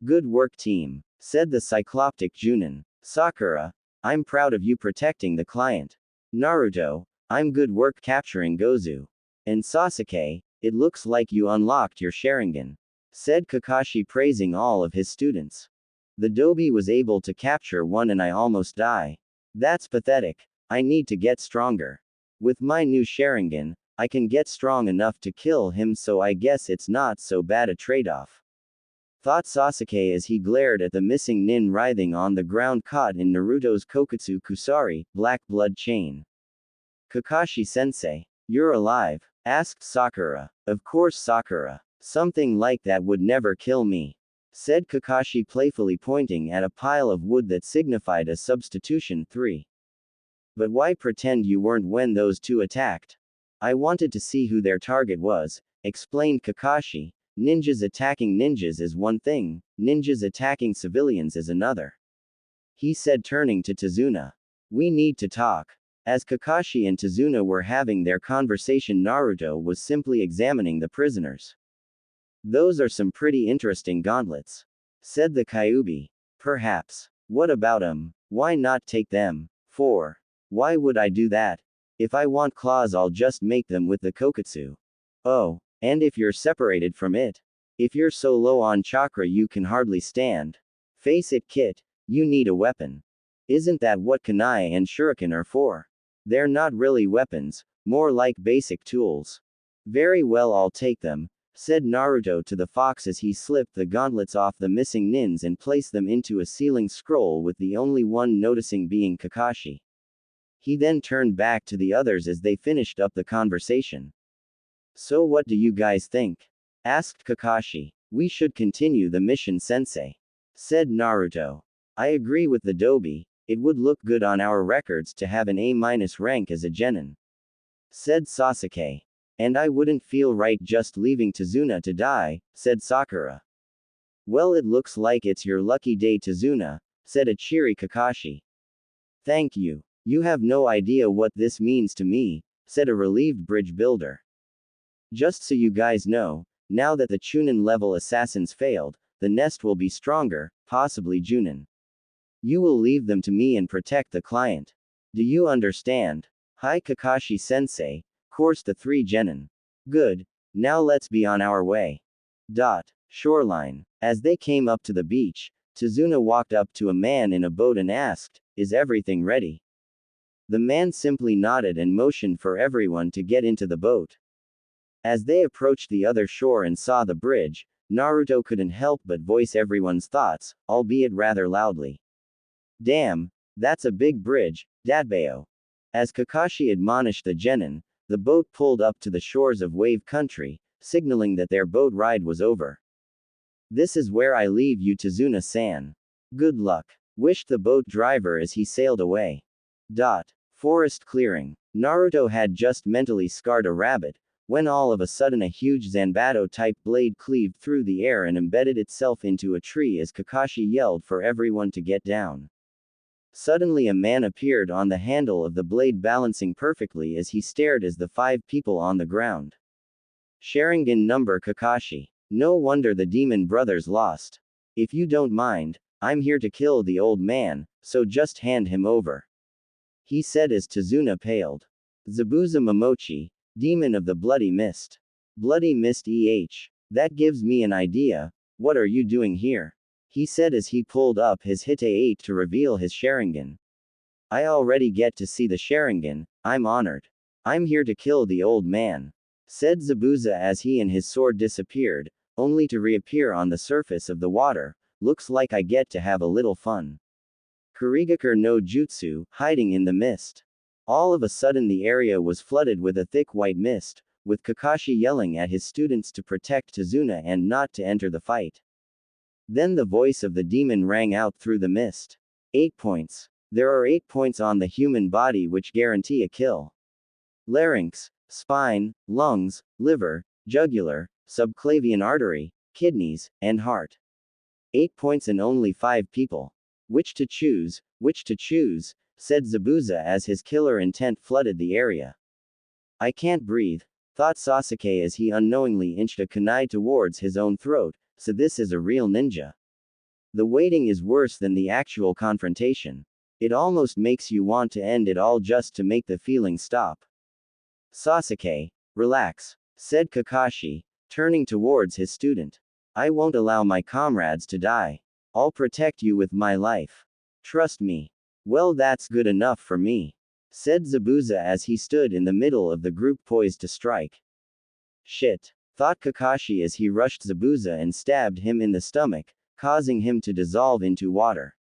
Good work, team, said the cycloptic Junin. Sakura, I'm proud of you protecting the client. Naruto, I'm good work capturing Gozu. And Sasuke, it looks like you unlocked your Sharingan, said Kakashi, praising all of his students. The Dobi was able to capture one and I almost die. That's pathetic. I need to get stronger. With my new Sharingan, I can get strong enough to kill him, so I guess it's not so bad a trade-off. Thought Sasuke as he glared at the missing nin writhing on the ground, caught in Naruto's Kokutsu Kusari, Black Blood Chain. Kakashi-sensei, you're alive? Asked Sakura. Of course, Sakura. Something like that would never kill me, said Kakashi, playfully pointing at a pile of wood that signified a substitution 3. But why pretend you weren't when those two attacked? I wanted to see who their target was, explained Kakashi. Ninjas attacking ninjas is one thing, ninjas attacking civilians is another. He said, turning to Tazuna. We need to talk. As Kakashi and Tazuna were having their conversation, Naruto was simply examining the prisoners. Those are some pretty interesting gauntlets, said the Kyuubi. Perhaps. What about them? Why not take them? 4. Why would I do that? If I want claws, I'll just make them with the Kokutsu. Oh, and if you're separated from it, If you're so low on chakra you can hardly stand. Face it, kid, you need a weapon. Isn't that what kunai and shuriken are for? They're not really weapons, more like basic tools. Very well, I'll take them, said Naruto to the fox as he slipped the gauntlets off the missing nins and placed them into a sealing scroll, with the only one noticing being Kakashi. He then turned back to the others as they finished up the conversation. So what do you guys think? Asked Kakashi. We should continue the mission, sensei, said Naruto. I agree with the Dobi, it would look good on our records to have an A- rank as a genin, said Sasuke. And I wouldn't feel right just leaving Tazuna to die, said Sakura. Well, it looks like it's your lucky day, Tazuna, said a cheery Kakashi. Thank you. You have no idea what this means to me, said a relieved bridge builder. Just so you guys know, now that the Chunin level assassins failed, the nest will be stronger, possibly Junin. You will leave them to me and protect the client. Do you understand? Hi Kakashi sensei, course the 3 genin. Good, now let's be on our way. Shoreline. As they came up to the beach, Tazuna walked up to a man in a boat and asked, Is everything ready? The man simply nodded and motioned for everyone to get into the boat. As they approached the other shore and saw the bridge, Naruto couldn't help but voice everyone's thoughts, albeit rather loudly. Damn, that's a big bridge, Datbeo. As Kakashi admonished the genin, the boat pulled up to the shores of Wave Country, signaling that their boat ride was over. This is where I leave you, Tazuna-san. Good luck, wished the boat driver as he sailed away. Forest clearing. Naruto had just mentally scarred a rabbit, when all of a sudden a huge Zanbato-type blade cleaved through the air and embedded itself into a tree as Kakashi yelled for everyone to get down. Suddenly a man appeared on the handle of the blade, balancing perfectly as he stared as the 5 people on the ground. Sharingan number Kakashi. No wonder the demon brothers lost. If you don't mind, I'm here to kill the old man, so just hand him over, he said as Tazuna paled. Zabuza Momochi, demon of the Bloody Mist. Bloody Mist that gives me an idea, what are you doing here? He said as he pulled up his Hite 8 to reveal his Sharingan. I already get to see the Sharingan, I'm honored. I'm here to kill the old man, said Zabuza as he and his sword disappeared, only to reappear on the surface of the water. Looks like I get to have a little fun. Kurigakure no Jutsu, hiding in the mist. All of a sudden the area was flooded with a thick white mist, with Kakashi yelling at his students to protect Tazuna and not to enter the fight. Then the voice of the demon rang out through the mist. 8 points. There are 8 points on the human body which guarantee a kill. Larynx, spine, lungs, liver, jugular, subclavian artery, kidneys, and heart. 8 points and only 5 people. Which to choose, said Zabuza as his killer intent flooded the area. I can't breathe, thought Sasuke as he unknowingly inched a kunai towards his own throat, so this is a real ninja. The waiting is worse than the actual confrontation. It almost makes you want to end it all just to make the feeling stop. Sasuke, relax, said Kakashi, turning towards his student. I won't allow my comrades to die. I'll protect you with my life. Trust me. Well, that's good enough for me, said Zabuza as he stood in the middle of the group poised to strike. Shit, thought Kakashi as he rushed Zabuza and stabbed him in the stomach, causing him to dissolve into water.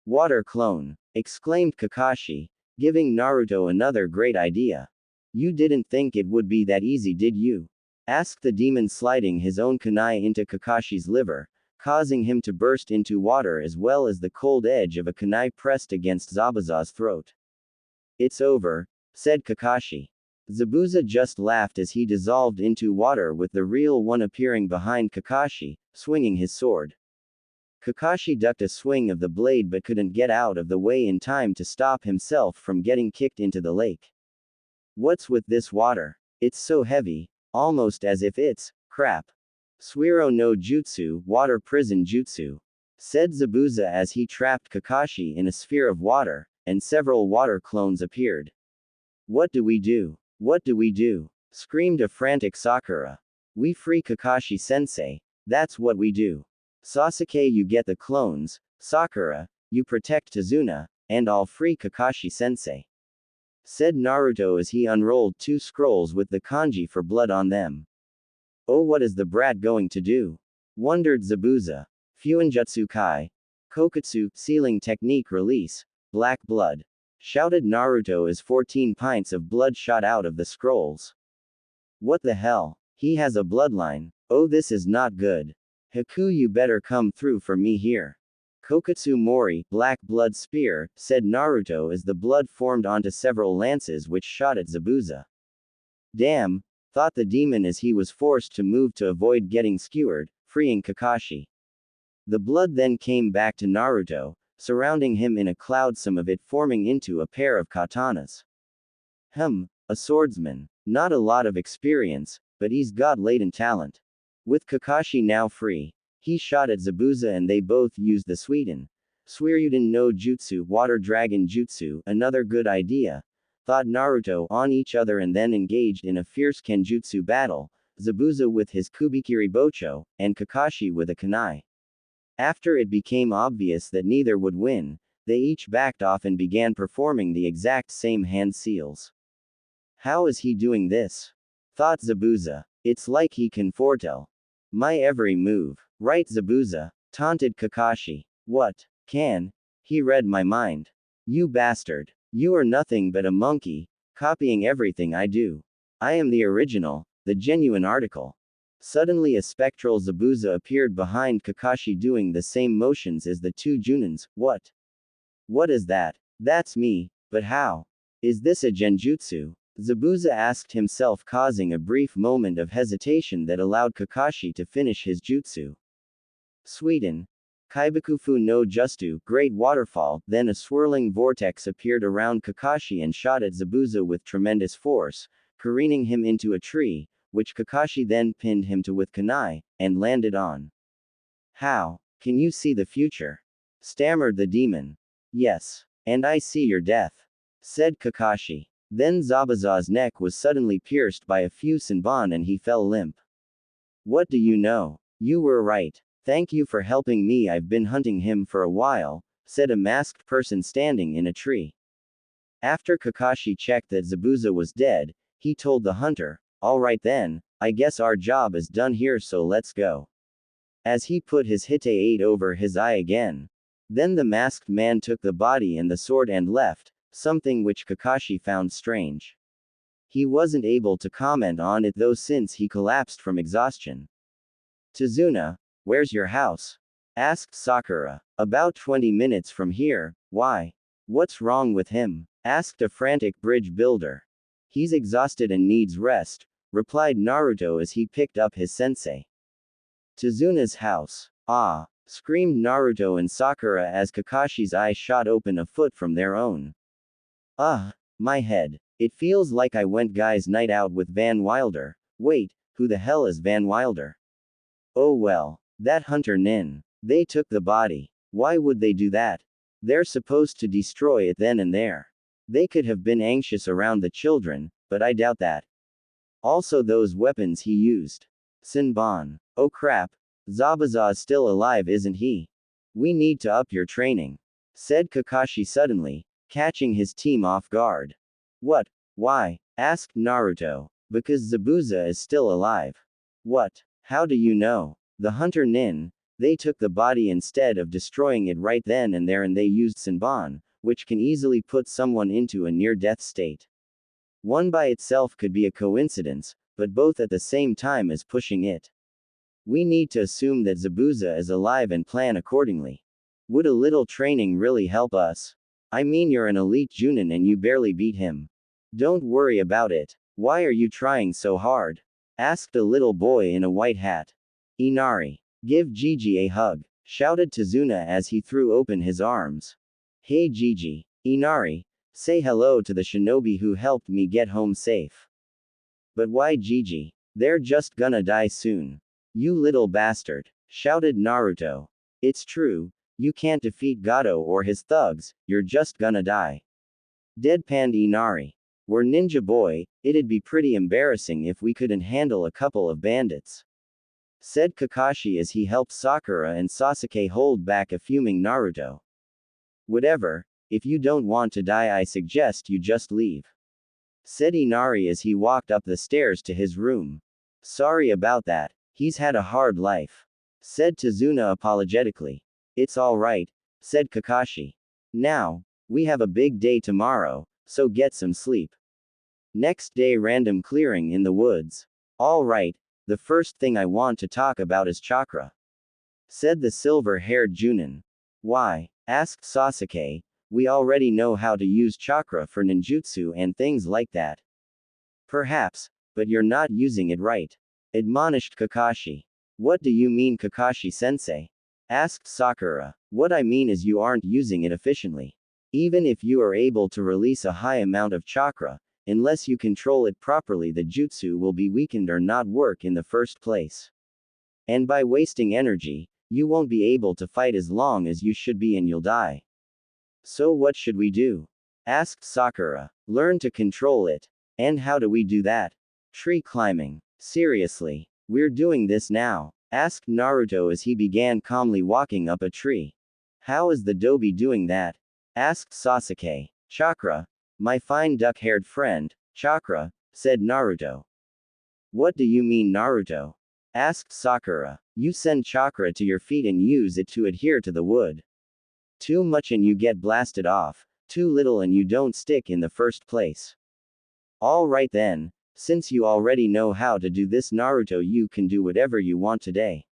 Water clone, exclaimed Kakashi, giving Naruto another great idea. You didn't think it would be that easy, did you? Asked the demon, sliding his own kunai into Kakashi's liver, causing him to burst into water as well as the cold edge of a kunai pressed against Zabuza's throat. It's over, said Kakashi. Zabuza just laughed as he dissolved into water with the real one appearing behind Kakashi, swinging his sword. Kakashi ducked a swing of the blade but couldn't get out of the way in time to stop himself from getting kicked into the lake. What's with this water? It's so heavy, almost as if it's crap. Suiro no Jutsu, water prison jutsu, said Zabuza as he trapped Kakashi in a sphere of water, and several water clones appeared. What do we do? What do we do? Screamed a frantic Sakura. We free Kakashi sensei, That's what we do. Sasuke, you get the clones, Sakura, you protect Tazuna, and I'll free Kakashi-sensei. Said Naruto as he unrolled 2 scrolls with the kanji for blood on them. Oh, what is the brat going to do? Wondered Zabuza. Fuinjutsu Kai. Kokutsu, sealing technique release, black blood. Shouted Naruto as 14 pints of blood shot out of the scrolls. What the hell? He has a bloodline. Oh, this is not good. Haku, you better come through for me here. Kokutsu Mori, black blood spear, said Naruto as the blood formed onto several lances which shot at Zabuza. Damn, thought the demon as he was forced to move to avoid getting skewered, freeing Kakashi. The blood then came back to Naruto, surrounding him in a cloud, some of it forming into a pair of katanas. A swordsman. Not a lot of experience, but he's got latent talent. With Kakashi now free, he shot at Zabuza and they both used the Suiryuden no Jutsu, Water Dragon Jutsu, another good idea, thought Naruto, on each other and then engaged in a fierce Kenjutsu battle, Zabuza with his Kubikiri Bocho, and Kakashi with a kunai. After it became obvious that neither would win, they each backed off and began performing the exact same hand seals. How is he doing this? Thought Zabuza. It's like he can foretell my every move. Right, Zabuza? Taunted Kakashi. What? Can? He read my mind. You bastard. You are nothing but a monkey, copying everything I do. I am the original, the genuine article. Suddenly a spectral Zabuza appeared behind Kakashi doing the same motions as the 2 Junins. What? What is that? That's me, but how? Is this a genjutsu? Zabuza asked himself, causing a brief moment of hesitation that allowed Kakashi to finish his jutsu. Sweden. Kaibakufu no Justu, Great Waterfall, then a swirling vortex appeared around Kakashi and shot at Zabuza with tremendous force, careening him into a tree, which Kakashi then pinned him to with kunai, and landed on. How? Can you see the future? Stammered the demon. Yes. And I see your death. Said Kakashi. Then Zabuza's neck was suddenly pierced by a few senbon and he fell limp. What do you know? You were right. Thank you for helping me, I've been hunting him for a while, said a masked person standing in a tree. After Kakashi checked that Zabuza was dead, he told the hunter, alright then, I guess our job is done here, so let's go. As he put his hite-8 over his eye again. Then the masked man took the body and the sword and left, something which Kakashi found strange. He wasn't able to comment on it though since he collapsed from exhaustion. Tazuna, where's your house? Asked Sakura. About 20 minutes from here. Why? What's wrong with him? Asked a frantic bridge builder. He's exhausted and needs rest, replied Naruto as he picked up his sensei. Tazuna's house. Ah! Screamed Naruto and Sakura as Kakashi's eyes shot open a foot from their own. My head. It feels like I went guys' night out with Van Wilder. Wait, who the hell is Van Wilder? Oh well. That hunter Nin. They took the body. Why would they do that? They're supposed to destroy it then and there. They could have been anxious around the children, but I doubt that. Also those weapons he used. Senbon. Oh crap. Zabuza is still alive, isn't he? We need to up your training. Said Kakashi suddenly, catching his team off guard. What? Why? Asked Naruto. Because Zabuza is still alive. What? How do you know? The hunter Nin. They took the body instead of destroying it right then and there, and they used Senbon, which can easily put someone into a near-death state. One by itself could be a coincidence, but both at the same time is pushing it. We need to assume that Zabuza is alive and plan accordingly. Would a little training really help us? I mean, you're an elite Junin and you barely beat him. Don't worry about it. Why are you trying so hard? Asked a little boy in a white hat. Inari. Give Gigi a hug, shouted Tazuna as he threw open his arms. Hey Gigi. Inari. Say hello to the shinobi who helped me get home safe. But why Gigi? They're just gonna die soon. You little bastard, shouted Naruto. It's true, you can't defeat Gato or his thugs, you're just gonna die. Deadpanned Inari. We're Ninja Boy, it'd be pretty embarrassing if we couldn't handle a couple of bandits. said Kakashi as he helped Sakura and Sasuke hold back a fuming Naruto. Whatever, if you don't want to die, I suggest you just leave, said Inari as he walked up the stairs to his room. Sorry about that, he's had a hard life, said Tazuna apologetically. It's alright, said Kakashi. Now, we have a big day tomorrow, so get some sleep. Next day, random clearing in the woods. Alright, the first thing I want to talk about is chakra, said the silver-haired Junin. Why? Asked Sasuke. We already know how to use chakra for ninjutsu and things like that. Perhaps, but you're not using it right, admonished Kakashi. What do you mean, Kakashi-sensei? Asked Sakura. What I mean is you aren't using it efficiently. Even if you are able to release a high amount of chakra, unless you control it properly, the jutsu will be weakened or not work in the first place. And by wasting energy, you won't be able to fight as long as you should be and you'll die. So what should we do? Asked Sakura. Learn to control it. And how do we do that? Tree climbing. Seriously, we're doing this now, asked Naruto as he began calmly walking up a tree. How is the Dobi doing that? Asked Sasuke. Chakra. My fine duck-haired friend, chakra, said Naruto. What do you mean, Naruto? Asked Sakura. You send chakra to your feet and use it to adhere to the wood. Too much and you get blasted off, too little and you don't stick in the first place. Alright then, since you already know how to do this, Naruto, you can do whatever you want today,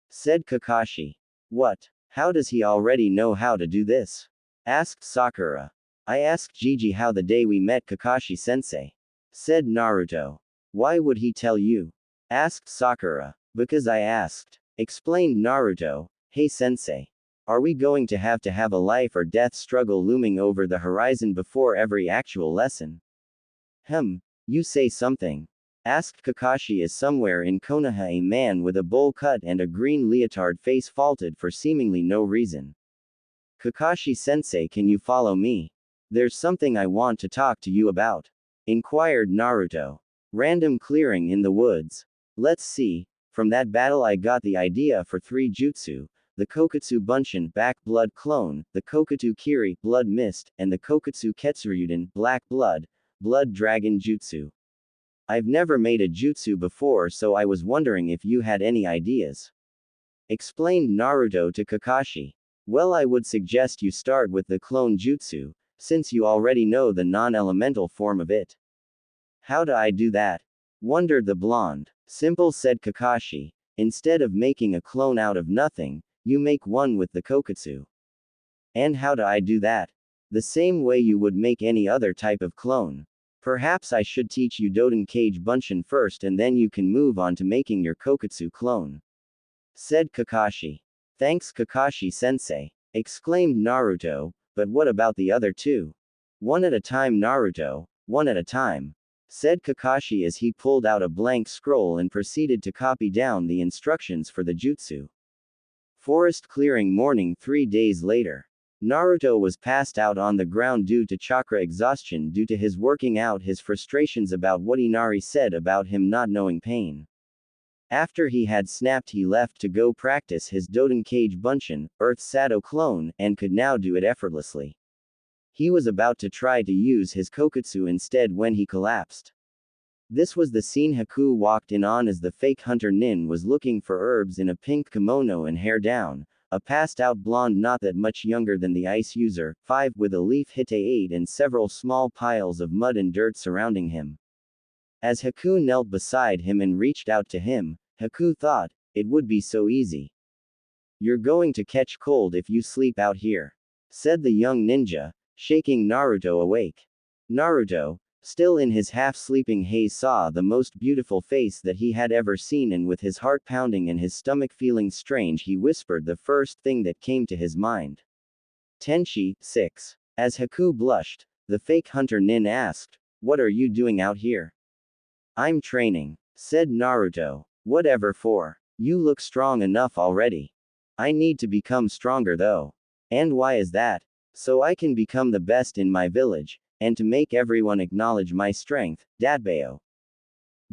said Kakashi. What? How does he already know how to do this? Asked Sakura. I asked Gigi how the day we met Kakashi-sensei, said Naruto. Why would he tell you? Asked Sakura. Because I asked, explained Naruto. Hey sensei, are we going to have a life or death struggle looming over the horizon before every actual lesson? You say something, asked Kakashi as somewhere in Konoha a man with a bowl cut and a green leotard face faltered for seemingly no reason. Kakashi-sensei, can you follow me? There's something I want to talk to you about, inquired Naruto. Random clearing in the woods. Let's see, from that battle I got the idea for 3 jutsu, the Kokutsu Bunshin Back Blood Clone, the Kokutsu Kiri Blood Mist, and the Kokutsu Ketsuryuden Black Blood Dragon Jutsu. I've never made a jutsu before, so I was wondering if you had any ideas, explained Naruto to Kakashi. Well, I would suggest you start with the clone jutsu, since you already know the non-elemental form of it. How do I do that? Wondered the blonde. Simple, said Kakashi. Instead of making a clone out of nothing, you make one with the Kokutsu. And how do I do that? The same way you would make any other type of clone. Perhaps I should teach you Doden Cage Bunshin first and then you can move on to making your Kokutsu clone, said Kakashi. Thanks, Kakashi-sensei, exclaimed Naruto, but what about the other 2? One at a time, Naruto, one at a time, said Kakashi as he pulled out a blank scroll and proceeded to copy down the instructions for the jutsu. Forest clearing morning 3 days later. Naruto was passed out on the ground due to chakra exhaustion due to his working out his frustrations about what Inari said about him not knowing pain. After he had snapped, he left to go practice his Doden Cage Bunshin, Earth Sado clone, and could now do it effortlessly. He was about to try to use his Kokutsu instead when he collapsed. This was the scene Haku walked in on as the fake hunter Nin was looking for herbs in a pink kimono and hair down, a passed-out blonde not that much younger than the ice user, 5 with a leaf hite 8 and several small piles of mud and dirt surrounding him. As Haku knelt beside him and reached out to him, Haku thought, it would be so easy. You're going to catch cold if you sleep out here, said the young ninja, shaking Naruto awake. Naruto, still in his half-sleeping haze, saw the most beautiful face that he had ever seen, and with his heart pounding and his stomach feeling strange, he whispered the first thing that came to his mind. Tenshi, 6. As Haku blushed, the fake hunter Nin asked, what are you doing out here? I'm training, said Naruto. Whatever for? You look strong enough already. I need to become stronger though. And why is that? So I can become the best in my village, and to make everyone acknowledge my strength, Datbeo.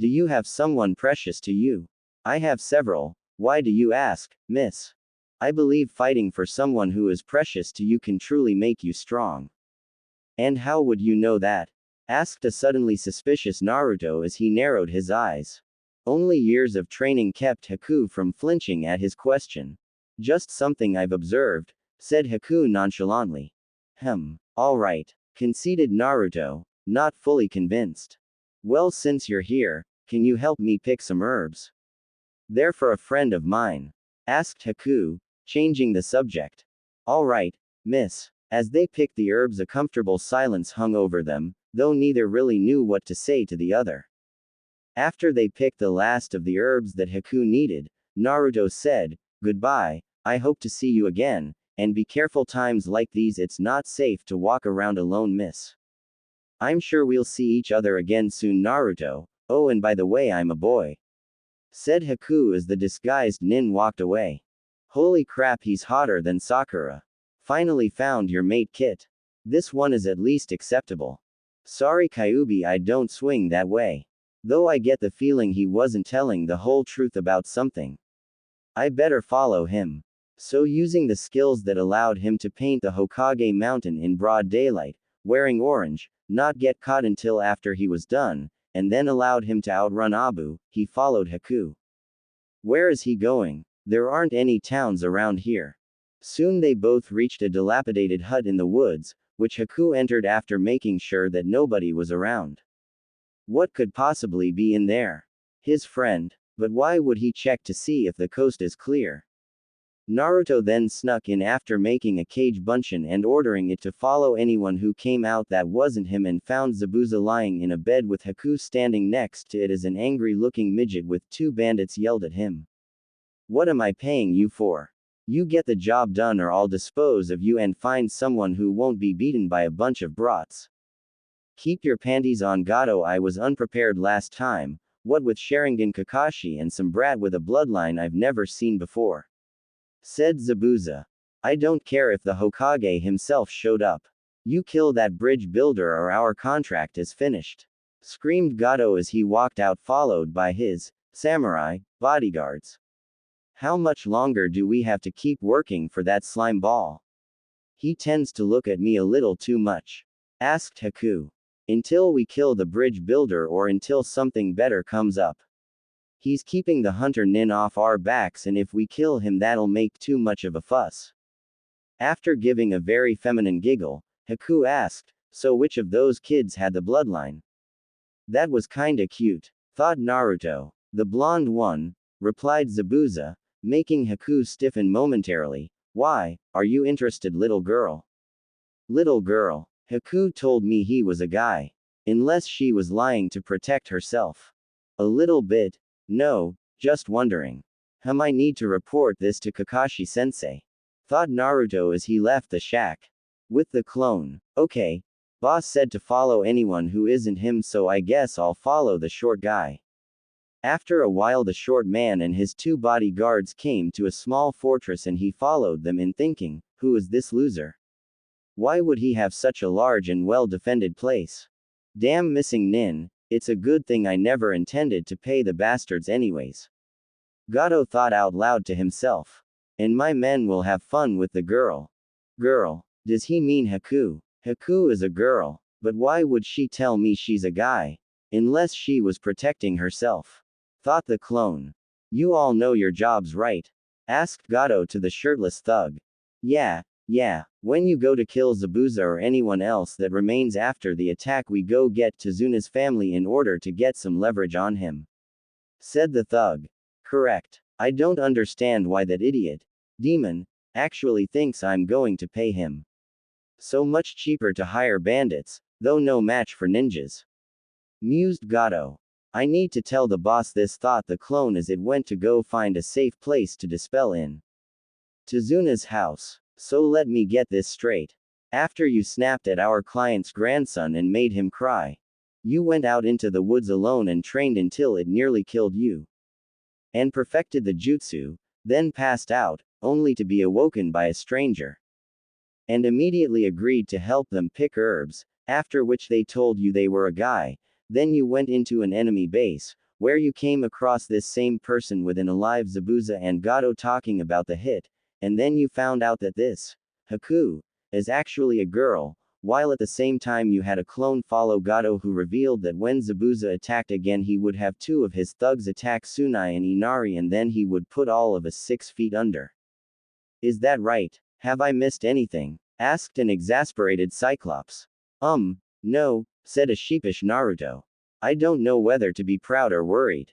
Do you have someone precious to you? I have several. Why do you ask, miss? I believe fighting for someone who is precious to you can truly make you strong. And how would you know that? Asked a suddenly suspicious Naruto as he narrowed his eyes. Only years of training kept Haku from flinching at his question. Just something I've observed, said Haku nonchalantly. Alright, conceded Naruto, not fully convinced. Well, since you're here, can you help me pick some herbs? They're for a friend of mine. Asked Haku, changing the subject. Alright, miss. As they picked the herbs, a comfortable silence hung over them, though neither really knew what to say to the other. After they picked the last of the herbs that Haku needed, Naruto said, "Goodbye, I hope to see you again, and be careful, times like these it's not safe to walk around alone, miss. I'm sure we'll see each other again soon, Naruto. Oh, and by the way, I'm a boy," said Haku as the disguised nin walked away. Holy crap, he's hotter than Sakura. Finally found your mate, Kit. This one is at least acceptable. Sorry Kyuubi, I don't swing that way. Though I get the feeling he wasn't telling the whole truth about something. I better follow him. So using the skills that allowed him to paint the Hokage mountain in broad daylight, wearing orange, not get caught until after he was done, and then allowed him to outrun Abu, he followed Haku. Where is he going? There aren't any towns around here. Soon they both reached a dilapidated hut in the woods, which Haku entered after making sure that nobody was around. What could possibly be in there? His friend. But why would he check to see if the coast is clear? Naruto then snuck in after making a cage bunshin and ordering it to follow anyone who came out that wasn't him, and found Zabuza lying in a bed with Haku standing next to it as an angry-looking midget with two bandits yelled at him. What am I paying you for? You get the job done or I'll dispose of you and find someone who won't be beaten by a bunch of brats. Keep your panties on, Gato. I was unprepared last time, what with Sharingan Kakashi and some brat with a bloodline I've never seen before, said Zabuza. I don't care if the Hokage himself showed up. You kill that bridge builder or our contract is finished, screamed Gato as he walked out followed by his samurai bodyguards. How much longer do we have to keep working for that slime ball? He tends to look at me a little too much, asked Haku. Until we kill the bridge builder or until something better comes up. He's keeping the hunter nin off our backs, and if we kill him that'll make too much of a fuss. After giving a very feminine giggle, Haku asked, so which of those kids had the bloodline? That was kinda cute, thought Naruto. The blonde one, replied Zabuza, making Haku stiffen momentarily. Why, are you interested, little girl? Little girl. Haku told me he was a guy. Unless she was lying to protect herself. A little bit. No, just wondering. I need to report this to Kakashi-sensei, thought Naruto as he left the shack. With the clone. Okay. Boss said to follow anyone who isn't him, so I guess I'll follow the short guy. After a while the short man and his two bodyguards came to a small fortress and he followed them in, thinking, who is this loser? Why would he have such a large and well-defended place? Damn missing nin, it's a good thing I never intended to pay the bastards anyways. Gato thought out loud to himself. And my men will have fun with the girl. Girl, does he mean Haku? Haku is a girl, but why would she tell me she's a guy? Unless she was protecting herself, thought the clone. You all know your jobs, right? Asked Gato to the shirtless thug. Yeah, when you go to kill Zabuza or anyone else that remains after the attack, we go get Tazuna's family in order to get some leverage on him, said the thug. Correct. I don't understand why that idiot, demon, actually thinks I'm going to pay him. So much cheaper to hire bandits, though no match for ninjas, mused Gato. I need to tell the boss this, thought the clone as it went to go find a safe place to dispel in. Tazuna's house. So let me get this straight. After you snapped at our client's grandson and made him cry, you went out into the woods alone and trained until it nearly killed you. And perfected the jutsu, then passed out, only to be awoken by a stranger. And immediately agreed to help them pick herbs, after which they told you they were a guy. Then you went into an enemy base, where you came across this same person within a live Zabuza and Gato talking about the hit, and then you found out that this Haku is actually a girl, while at the same time you had a clone follow Gato who revealed that when Zabuza attacked again he would have two of his thugs attack Tsunai and Inari and then he would put all of us 6 feet under. Is that right? Have I missed anything? Asked an exasperated Cyclops. No, said a sheepish Naruto. I don't know whether to be proud or worried.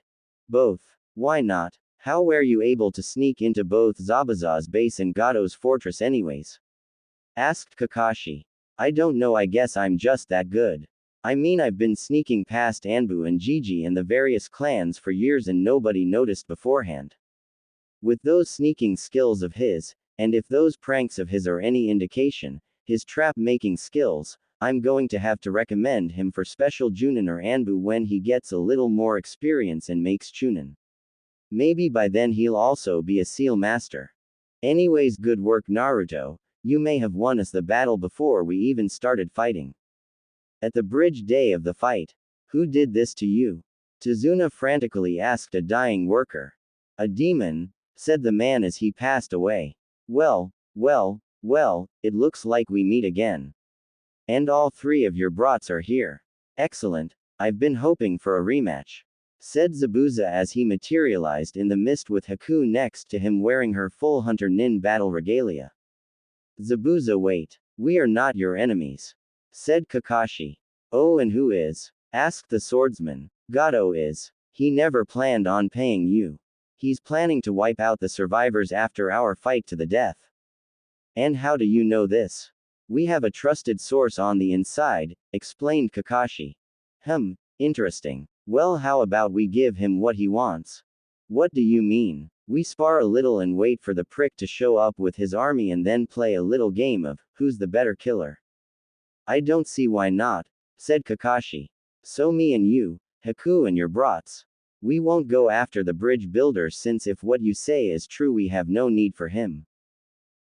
Both. Why not? How were you able to sneak into both Zabuza's base and Gato's fortress anyways? Asked Kakashi. I don't know, I guess I'm just that good. I mean, I've been sneaking past Anbu and Gigi and the various clans for years and nobody noticed beforehand. With those sneaking skills of his, and if those pranks of his are any indication, his trap-making skills, I'm going to have to recommend him for special Junin or Anbu when he gets a little more experience and makes Chunin. Maybe by then he'll also be a seal master. Anyways, good work Naruto, you may have won us the battle before we even started fighting. At the bridge day of the fight, who did this to you? Tazuna frantically asked a dying worker. A demon, said the man as he passed away. Well, it looks like we meet again. And all 3 of your brats are here. Excellent, I've been hoping for a rematch. Said Zabuza as he materialized in the mist with Haku next to him wearing her full Hunter Nin battle regalia. Zabuza, wait. We are not your enemies. Said Kakashi. Oh, and who is? Asked the swordsman. Gato is. He never planned on paying you. He's planning to wipe out the survivors after our fight to the death. And how do you know this? We have a trusted source on the inside, explained Kakashi. Interesting. Well, how about we give him what he wants? What do you mean? We spar a little and wait for the prick to show up with his army and then play a little game of, who's the better killer? I don't see why not, said Kakashi. So me and you, Haku and your brats. We won't go after the bridge builder since if what you say is true we have no need for him.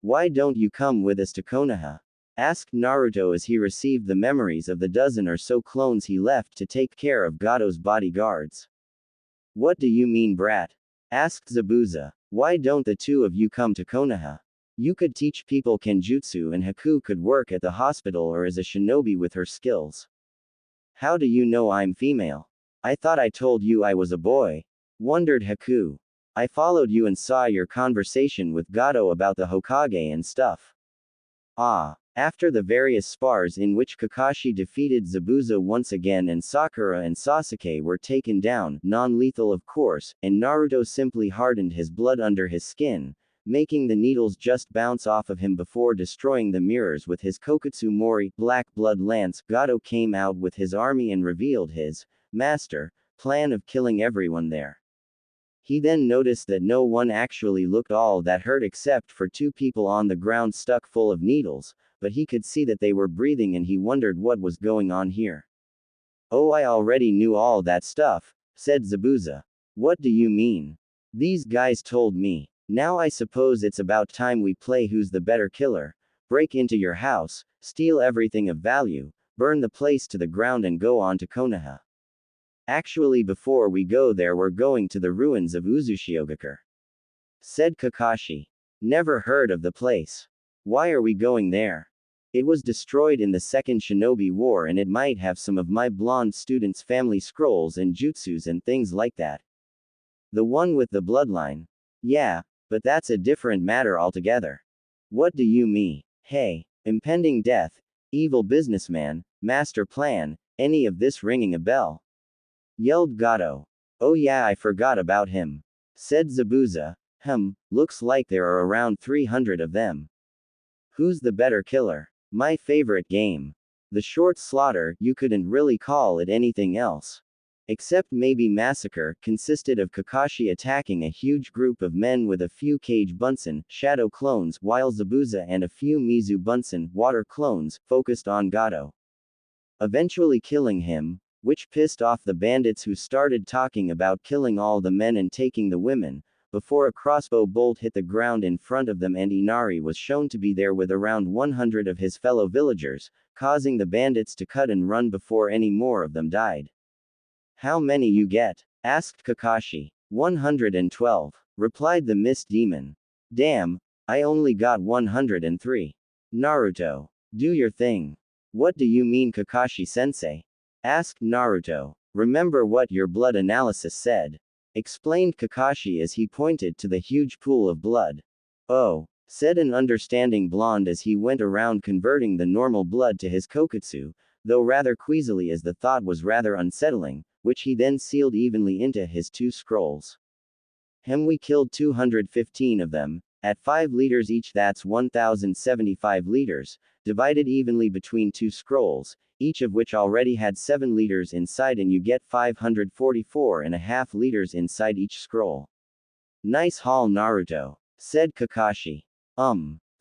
Why don't you come with us to Konoha? Asked Naruto as he received the memories of the dozen or so clones he left to take care of Gato's bodyguards. What do you mean, brat? Asked Zabuza. Why don't the 2 of you come to Konoha? You could teach people Kenjutsu and Haku could work at the hospital or as a shinobi with her skills. How do you know I'm female? I thought I told you I was a boy. Wondered Haku. I followed you and saw your conversation with Gato about the Hokage and stuff. After the various spars in which Kakashi defeated Zabuza once again and Sakura and Sasuke were taken down, non-lethal of course, and Naruto simply hardened his blood under his skin, making the needles just bounce off of him before destroying the mirrors with his Kokutsu Mori, Black Blood Lance. Gato came out with his army and revealed his master plan of killing everyone there. He then noticed that no one actually looked all that hurt except for 2 people on the ground stuck full of needles, but he could see that they were breathing and he wondered what was going on here. Oh, I already knew all that stuff, said Zabuza. What do you mean? These guys told me. Now I suppose it's about time we play who's the better killer, break into your house, steal everything of value, burn the place to the ground and go on to Konoha. Actually, before we go there we're going to the ruins of Uzushiogakure. Said Kakashi. Never heard of the place. Why are we going there? It was destroyed in the Second Shinobi War and it might have some of my blonde students' family scrolls and jutsus and things like that. The one with the bloodline? Yeah, but that's a different matter altogether. What do you mean? Hey, impending death, evil businessman, master plan, any of this ringing a bell? Yelled Gato. Oh yeah, I forgot about him. Said Zabuza. Looks like there are around 300 of them. Who's the better killer? My favorite game. The Short Slaughter, you couldn't really call it anything else. Except maybe Massacre, consisted of Kakashi attacking a huge group of men with a few Cage Bunsen, Shadow clones, while Zabuza and a few Mizu Bunsen, Water clones, focused on Gato. Eventually killing him, which pissed off the bandits who started talking about killing all the men and taking the women, before a crossbow bolt hit the ground in front of them and Inari was shown to be there with around 100 of his fellow villagers, causing the bandits to cut and run before any more of them died. How many you get? Asked Kakashi. 112. Replied the Mist Demon. Damn, I only got 103. Naruto. Do your thing. What do you mean Kakashi-sensei? Asked Naruto. Remember what your blood analysis said. Explained Kakashi as he pointed to the huge pool of blood. Oh, said an understanding blonde as he went around converting the normal blood to his koketsu, though rather queasily as the thought was rather unsettling, which he then sealed evenly into his 2 scrolls. We killed 215 of them, at 5 liters each, that's 1075 liters, divided evenly between 2 scrolls, each of which already had 7 liters inside, and you get 544.5 liters inside each scroll. Nice haul, Naruto, said Kakashi.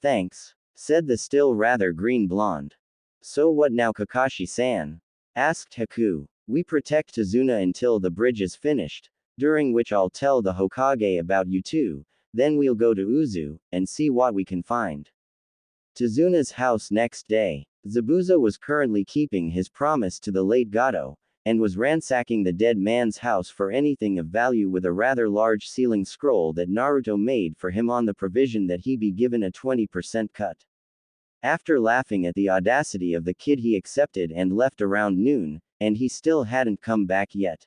Thanks, said the still rather green blonde. So what now, Kakashi-san? Asked Haku. We protect Tazuna until the bridge is finished, during which I'll tell the Hokage about you two, then we'll go to Uzu, and see what we can find. Tazuna's house next day. Zabuza was currently keeping his promise to the late Gato, and was ransacking the dead man's house for anything of value with a rather large sealing scroll that Naruto made for him on the provision that he be given a 20% cut. After laughing at the audacity of the kid, he accepted and left around noon, and he still hadn't come back yet.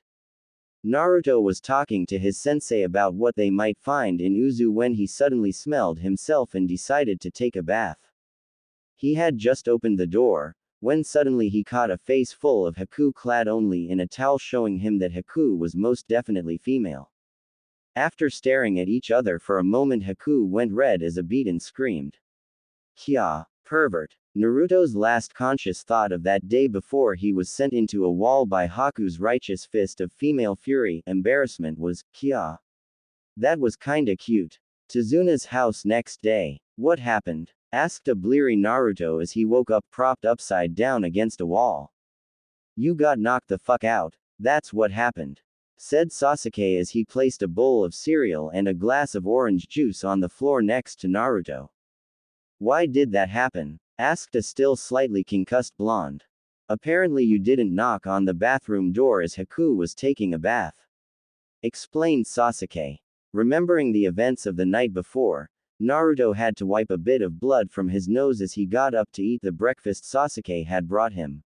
Naruto was talking to his sensei about what they might find in Uzu when he suddenly smelled himself and decided to take a bath. He had just opened the door, when suddenly he caught a face full of Haku clad only in a towel, showing him that Haku was most definitely female. After staring at each other for a moment, Haku went red as a beet and screamed. Kya, pervert. Naruto's last conscious thought of that day before he was sent into a wall by Haku's righteous fist of female fury, embarrassment, was, Kya. That was kinda cute. Tazuna's house next day. What happened? Asked a bleary Naruto as he woke up propped upside down against a wall. You got knocked the fuck out, that's what happened, said Sasuke as he placed a bowl of cereal and a glass of orange juice on the floor next to Naruto. Why did that happen? Asked a still slightly concussed blonde. Apparently you didn't knock on the bathroom door as Haku was taking a bath, explained Sasuke. Remembering the events of the night before, Naruto had to wipe a bit of blood from his nose as he got up to eat the breakfast Sasuke had brought him.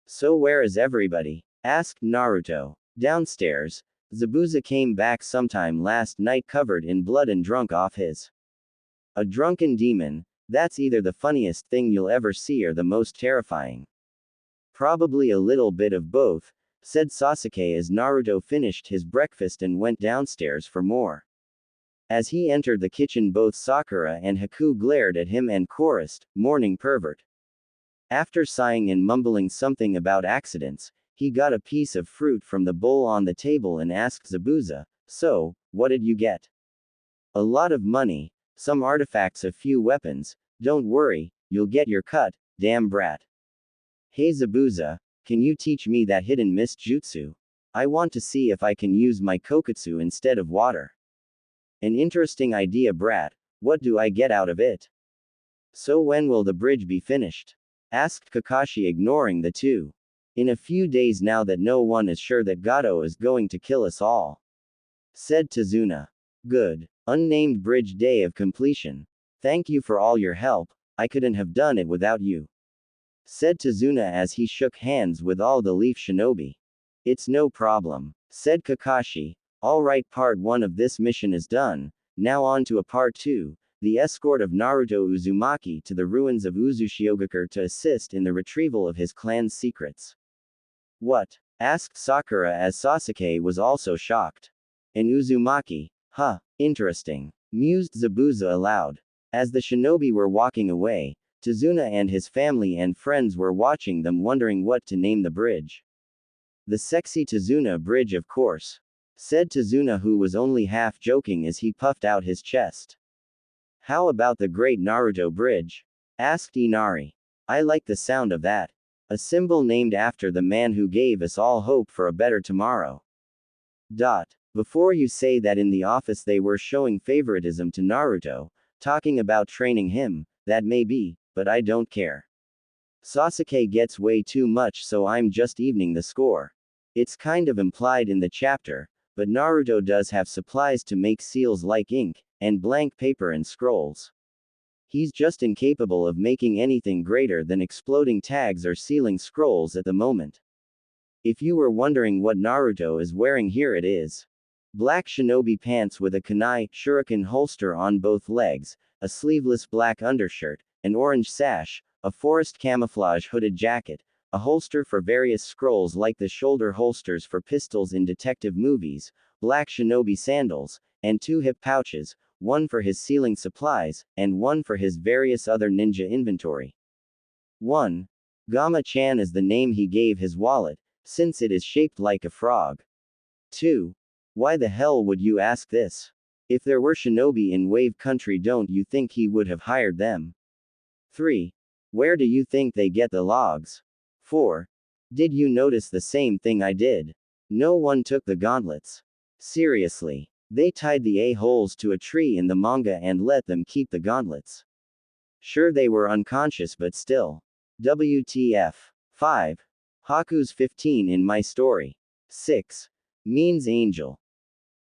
So where is everybody? Asked Naruto. Downstairs. Zabuza came back sometime last night covered in blood and drunk off his. A drunken demon, that's either the funniest thing you'll ever see or the most terrifying. Probably a little bit of both, said Sasuke as Naruto finished his breakfast and went downstairs for more. As he entered the kitchen, both Sakura and Haku glared at him and chorused, "Morning, pervert." After sighing and mumbling something about accidents, he got a piece of fruit from the bowl on the table and asked Zabuza, "So, what did you get?" "A lot of money, some artifacts, a few weapons. Don't worry, you'll get your cut, damn brat." "Hey Zabuza, can you teach me that hidden mist jutsu? I want to see if I can use my koketsu instead of water." "An interesting idea, brat. What do I get out of it?" "So when will the bridge be finished?" asked Kakashi, ignoring the two. "In a few days, now that no one is sure that Gato is going to kill us all," said Tazuna. "Good. Unnamed bridge day of completion. Thank you for all your help, I couldn't have done it without you," said Tazuna as he shook hands with all the Leaf Shinobi. "It's no problem," said Kakashi. "Alright, part 1 of this mission is done, now on to a part 2, the escort of Naruto Uzumaki to the ruins of Uzushiogakure to assist in the retrieval of his clan's secrets." "What?" asked Sakura as Sasuke was also shocked. "An Uzumaki? Huh, interesting," mused Zabuza aloud. As the shinobi were walking away, Tazuna and his family and friends were watching them, wondering what to name the bridge. "The sexy Tazuna Bridge, of course," said Tazuna, who was only half joking as he puffed out his chest. "How about the Great Naruto Bridge?" asked Inari. "I like the sound of that. A symbol named after the man who gave us all hope for a better tomorrow." Before you say that, in the office they were showing favoritism to Naruto, talking about training him, that may be, but I don't care. Sasuke gets way too much, so I'm just evening the score. It's kind of implied in the chapter, but Naruto does have supplies to make seals like ink, and blank paper and scrolls. He's just incapable of making anything greater than exploding tags or sealing scrolls at the moment. If you were wondering what Naruto is wearing, here it is. Black shinobi pants with a kunai shuriken holster on both legs, a sleeveless black undershirt, an orange sash, a forest camouflage hooded jacket, a holster for various scrolls like the shoulder holsters for pistols in detective movies, black shinobi sandals, and 2 hip pouches, one for his sealing supplies, and one for his various other ninja inventory. 1. Gama-chan is the name he gave his wallet, since it is shaped like a frog. 2. Why the hell would you ask this? If there were shinobi in Wave Country, don't you think he would have hired them? 3. Where do you think they get the logs? 4. Did you notice the same thing I did? No one took the gauntlets. Seriously. They tied the a-holes to a tree in the manga and let them keep the gauntlets. Sure, they were unconscious, but still. WTF. 5. Haku's 15 in my story. 6. Means angel.